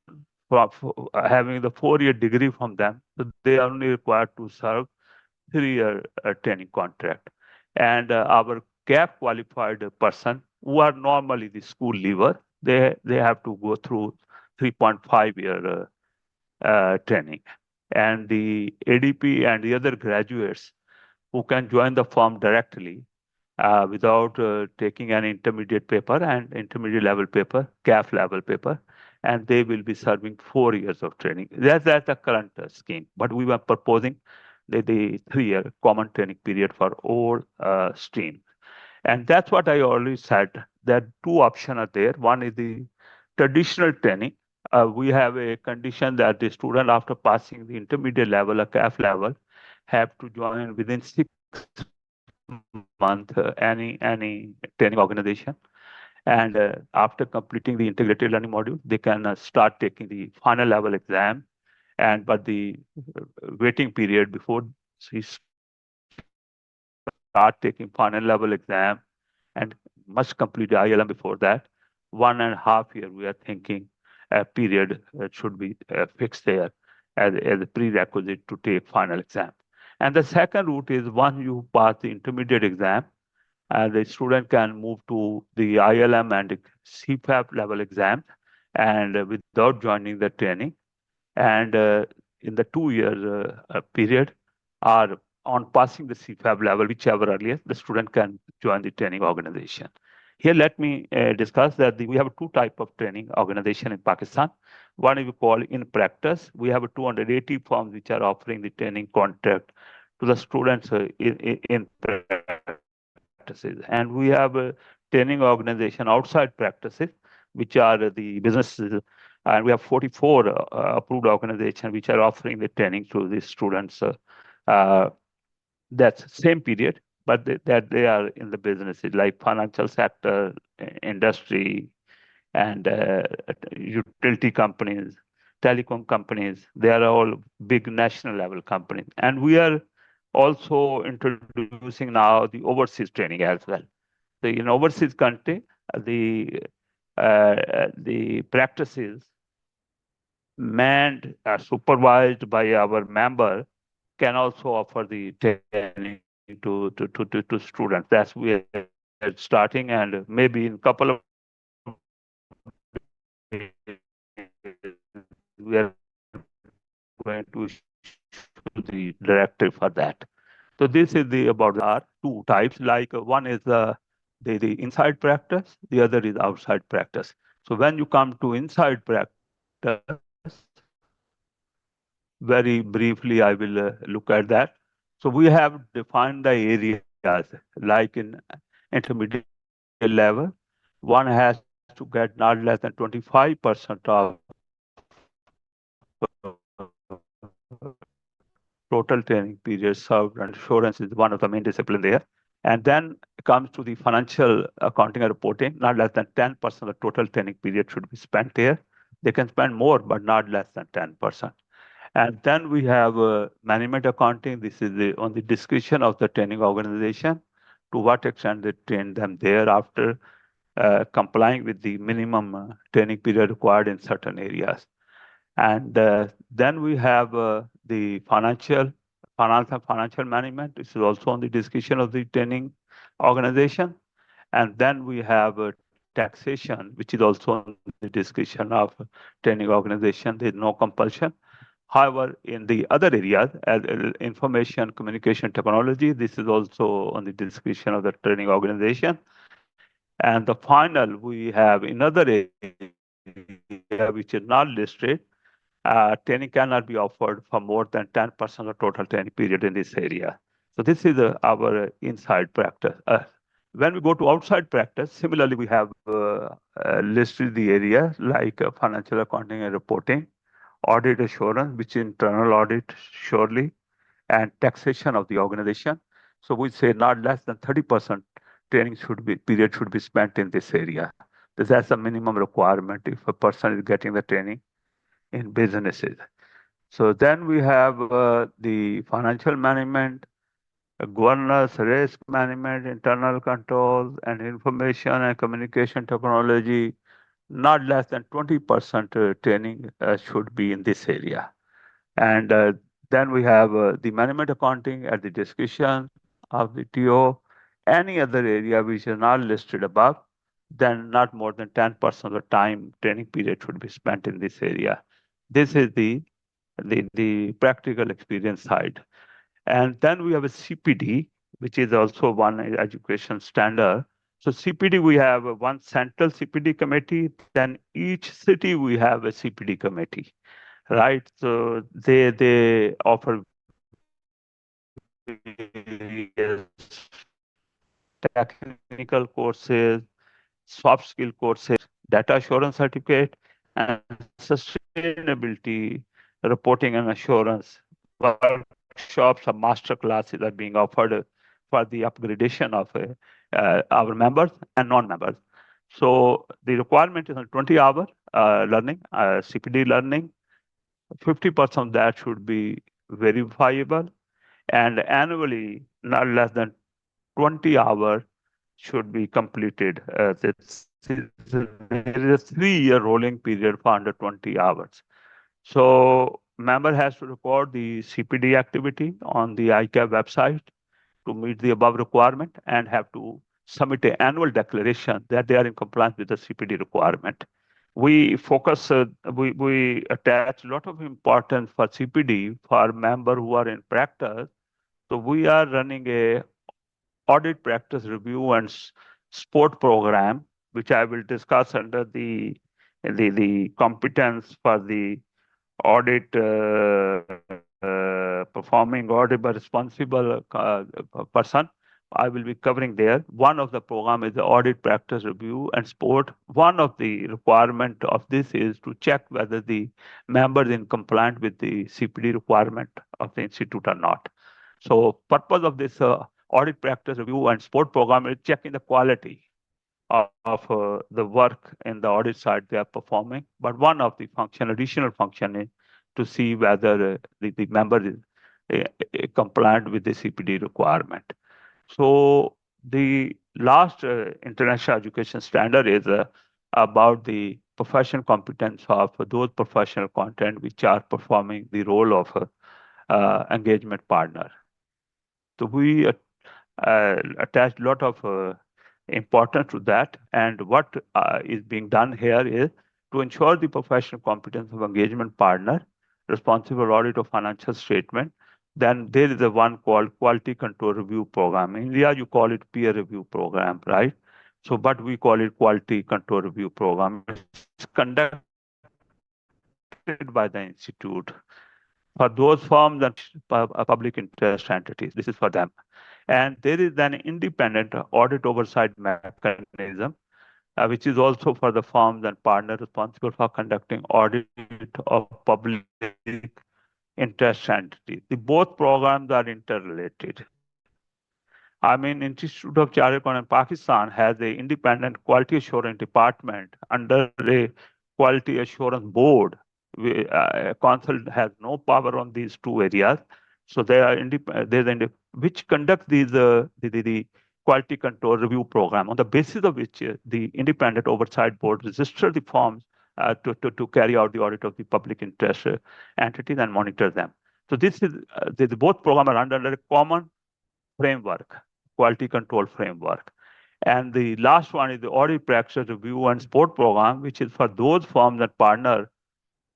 having the 4-year degree from them, they are only required to serve 3-year training contract. And our CAP qualified person who are normally the school leaver, they have to go through 3.5-year training. And the ADP and the other graduates who can join the firm directly without taking an intermediate paper and intermediate level paper, CAF level paper, and they will be serving 4 years of training. That's the current scheme. But we were proposing the 3-year common training period for all streams. And that's what I already said, that 2 options are there. One is the traditional training. We have a condition that the student, after passing the intermediate level or CAF level, have to join within 6 months any training organization. And after completing the integrated learning module, they can start taking the final level exam. But the waiting period before she start taking final level exam and must complete the ILM before that, 1.5 years we are thinking a period should be fixed there as a prerequisite to take final exam. And the second route is once you pass the intermediate exam, the student can move to the ILM and CFAB level exam and without joining the training. And in the 2-year period, or on passing the CFAB level, whichever earlier, the student can join the training organization. Here, let me discuss that we have 2 types of training organization in Pakistan. One is we call in practice. We have 280 firms which are offering the training contract to the students in practices. And we have a training organization outside practices, which are the businesses. And we have 44 approved organizations which are offering the training to the students. That's same period, but that they are in the businesses like financial sector, industry, and utility companies, telecom companies. They are all big national level companies. And we are also introducing now the overseas training as well. So in overseas country, the practices manned or supervised by our member can also offer the training to students. That's we are starting, and maybe in couple of we are going to issue the directive for that. So this is the about our two types. Like one is the inside practice, the other is outside practice. So when you come to inside practice, very briefly, I will look at that. So we have defined the areas like in intermediate level, one has to get not less than 25% of total training period served, and assurance is one of the main disciplines there. And then comes to the financial accounting and reporting, not less than 10% of the total training period should be spent there. They can spend more, but not less than 10%. And then we have management accounting. This is on the discretion of the training organization, to what extent they train them there after complying with the minimum training period required in certain areas. And then we have the financial management. This is also on the discretion of the training organization. And then we have taxation, which is also on the discretion of training organization. There is no compulsion. However, in the other areas, as information communication technology, this is also on the discretion of the training organization. And the final, we have another area which is not listed. Training cannot be offered for more than 10% of the total training period in this area. So this is our inside practice. When we go to outside practice, similarly, we have listed the area like financial accounting and reporting, audit assurance, which is internal audit, surely, and taxation of the organization. So we say not less than 30% training period should be spent in this area. That's a minimum requirement if a person is getting the training in businesses. So then we have the financial management, governance, risk management, internal controls, and information and communication technology. Not less than 20% training should be in this area. And then we have the management accounting at the discretion of the TO. Any other area which is not listed above, then not more than 10% of the time training period should be spent in this area. This is the practical experience side. And then we have a CPD, which is also one education standard. So CPD, we have one central CPD committee, then each city we have a CPD committee, right? So they offer technical courses, soft skill courses, data assurance certificate, and sustainability reporting and assurance workshops or master classes are being offered for the upgradation of our members and non-members. So the requirement is on 20-hour learning, CPD learning. 50% of that should be verifiable, and annually not less than 20 hours should be completed. There is a 3-year rolling period for under 20 hours. So member has to record the CPD activity on the ICAP website to meet the above requirement and have to submit an annual declaration that they are in compliance with the CPD requirement. We focus, we attach a lot of importance for CPD for member who are in practice. So we are running a audit practice review and support program, which I will discuss under the competence for the audit, performing audit by responsible person. I will be covering there. One of the program is the audit practice review and support. One of the requirement of this is to check whether the members in compliant with the CPD requirement of the institute or not. So purpose of this audit practice review and support program is checking the quality of the work in the audit side they are performing, but one of the additional function is to see whether the member is compliant with the CPD requirement. So the last international education standard is about the professional competence of those professional content which are performing the role of engagement partner. So we attach a lot of importance to that, and what is being done here is to ensure the professional competence of engagement partner, responsible audit of financial statement. Then there is a one called quality control review program. In India, you call it peer review program, right? So, but we call it quality control review program. It's conducted by the institute for those firms and public interest entities. This is for them. And there is an independent audit oversight mechanism, which is also for the firms and partners responsible for conducting audit of public interest entities. Both programs are interrelated. I mean, Institute of Chartered Accountants in Pakistan has an independent quality assurance department under a quality assurance board. Council has no power on these two areas, so they are independent. Which conduct these the quality control review program, on the basis of which the independent oversight board register the firms to carry out the audit of the public interest entities and monitor them. So this is both programs are under a common framework, quality control framework. And the last one is the audit practice review and support program, which is for those firms and partners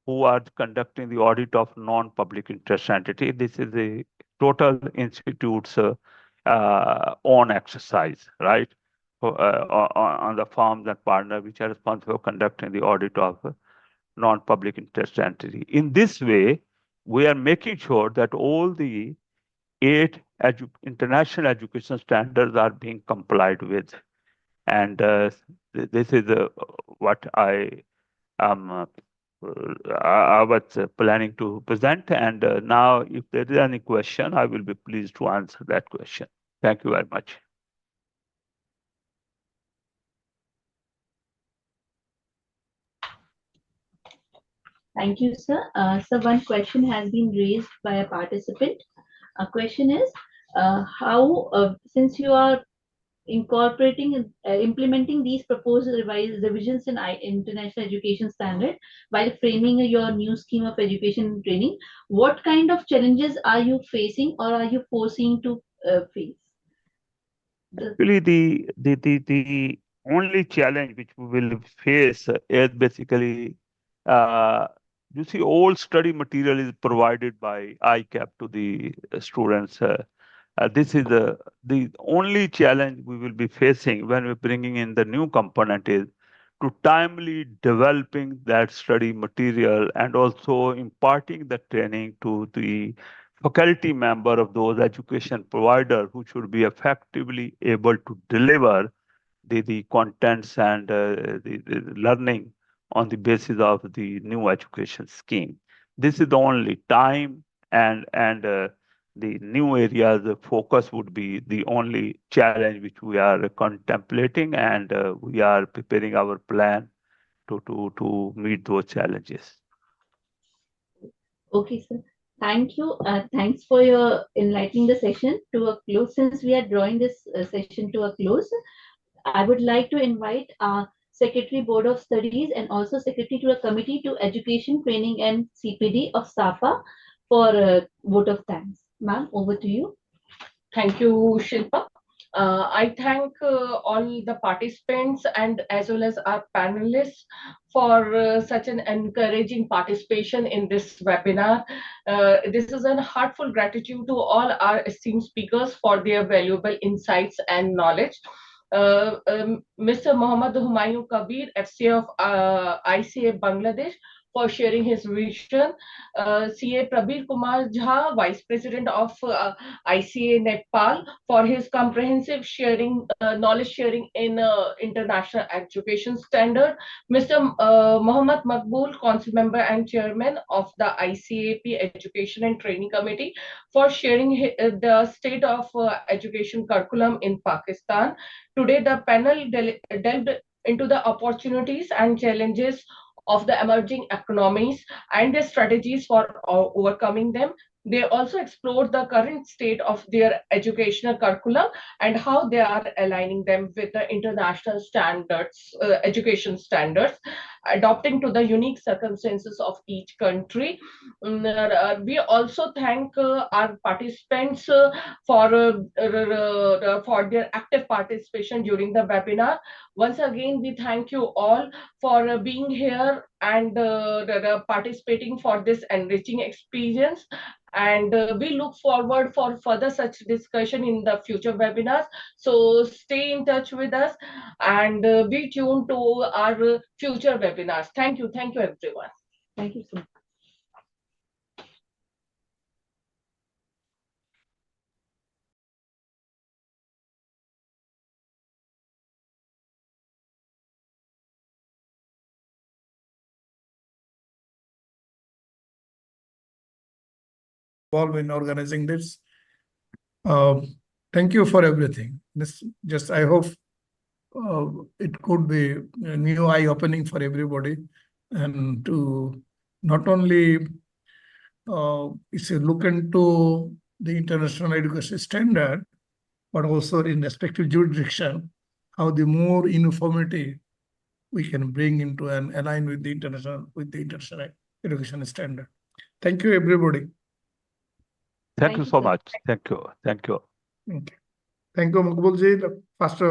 who are conducting the audit of non-public interest entity. This is the total institute's own exercise, right? On the firms and partners which are responsible for conducting the audit of non-public interest entity. In this way, we are making sure that all the 8 international education standards are being complied with. And this is what I was planning to present. And now, if there is any question, I will be pleased to answer that question. Thank you very much. Thank you, sir. So one question has been raised by a participant. A question is, since you are implementing these proposed revisions in international education standard while framing your new scheme of education and training, what kind of challenges are you facing or are you foreseeing to face? Actually, the only challenge which we will face is basically, you see, all study material is provided by ICAP to the students. This is the only challenge we will be facing when we're bringing in the new component is to timely developing that study material and also imparting the training to the faculty member of those education provider who should be effectively able to deliver the contents and the learning on the basis of the new education scheme. This is the only time and the new areas of focus would be the only challenge which we are contemplating, and we are preparing our plan to meet those challenges. Okay, sir. Thank you. Thanks for your enlightening the session to a close. Since we are drawing this session to a close, I would like to invite our Secretary Board of Studies and also Secretary to a Committee to Education, Training and CPD of SAFA for a vote of thanks. Ma'am, over to you. Thank you, Shilpa. I thank all the participants and as well as our panelists for such an encouraging participation in this webinar. This is a heartfelt gratitude to all our esteemed speakers for their valuable insights and knowledge. Mr. Mohammad Humayun Kabir, FCA of ICA Bangladesh, for sharing his vision. CA Prabir Kumar Jha, Vice President of ICA Nepal, for his comprehensive sharing, knowledge sharing in international education standard. Mr. Mohammad Makbul, Council Member and Chairman of the ICAP Education and Training Committee, for sharing the state of education curriculum in Pakistan. Today, the panel delved into the opportunities and challenges of the emerging economies and the strategies for overcoming them. They also explored the current state of their educational curriculum and how they are aligning them with the international standards, education standards, adopting to the unique circumstances of each country. We also thank our participants for their active participation during the webinar. Once again, we thank you all for being here and participating for this enriching experience. And we look forward for further such discussion in the future webinars. So stay in touch with us and be tuned to our future webinars. Thank you everyone. Thank you so much. Involved in organizing this. Thank you for everything. This just, I hope it could be a new eye-opening for everybody, and to not only it's a look into the international education standard, but also in respective jurisdiction, how the more uniformity we can bring into and align with the international education standard. Thank you, everybody. Thank you you, so sir. much. Thank you. Thank you. Okay. Thank you, Makbul ji. The first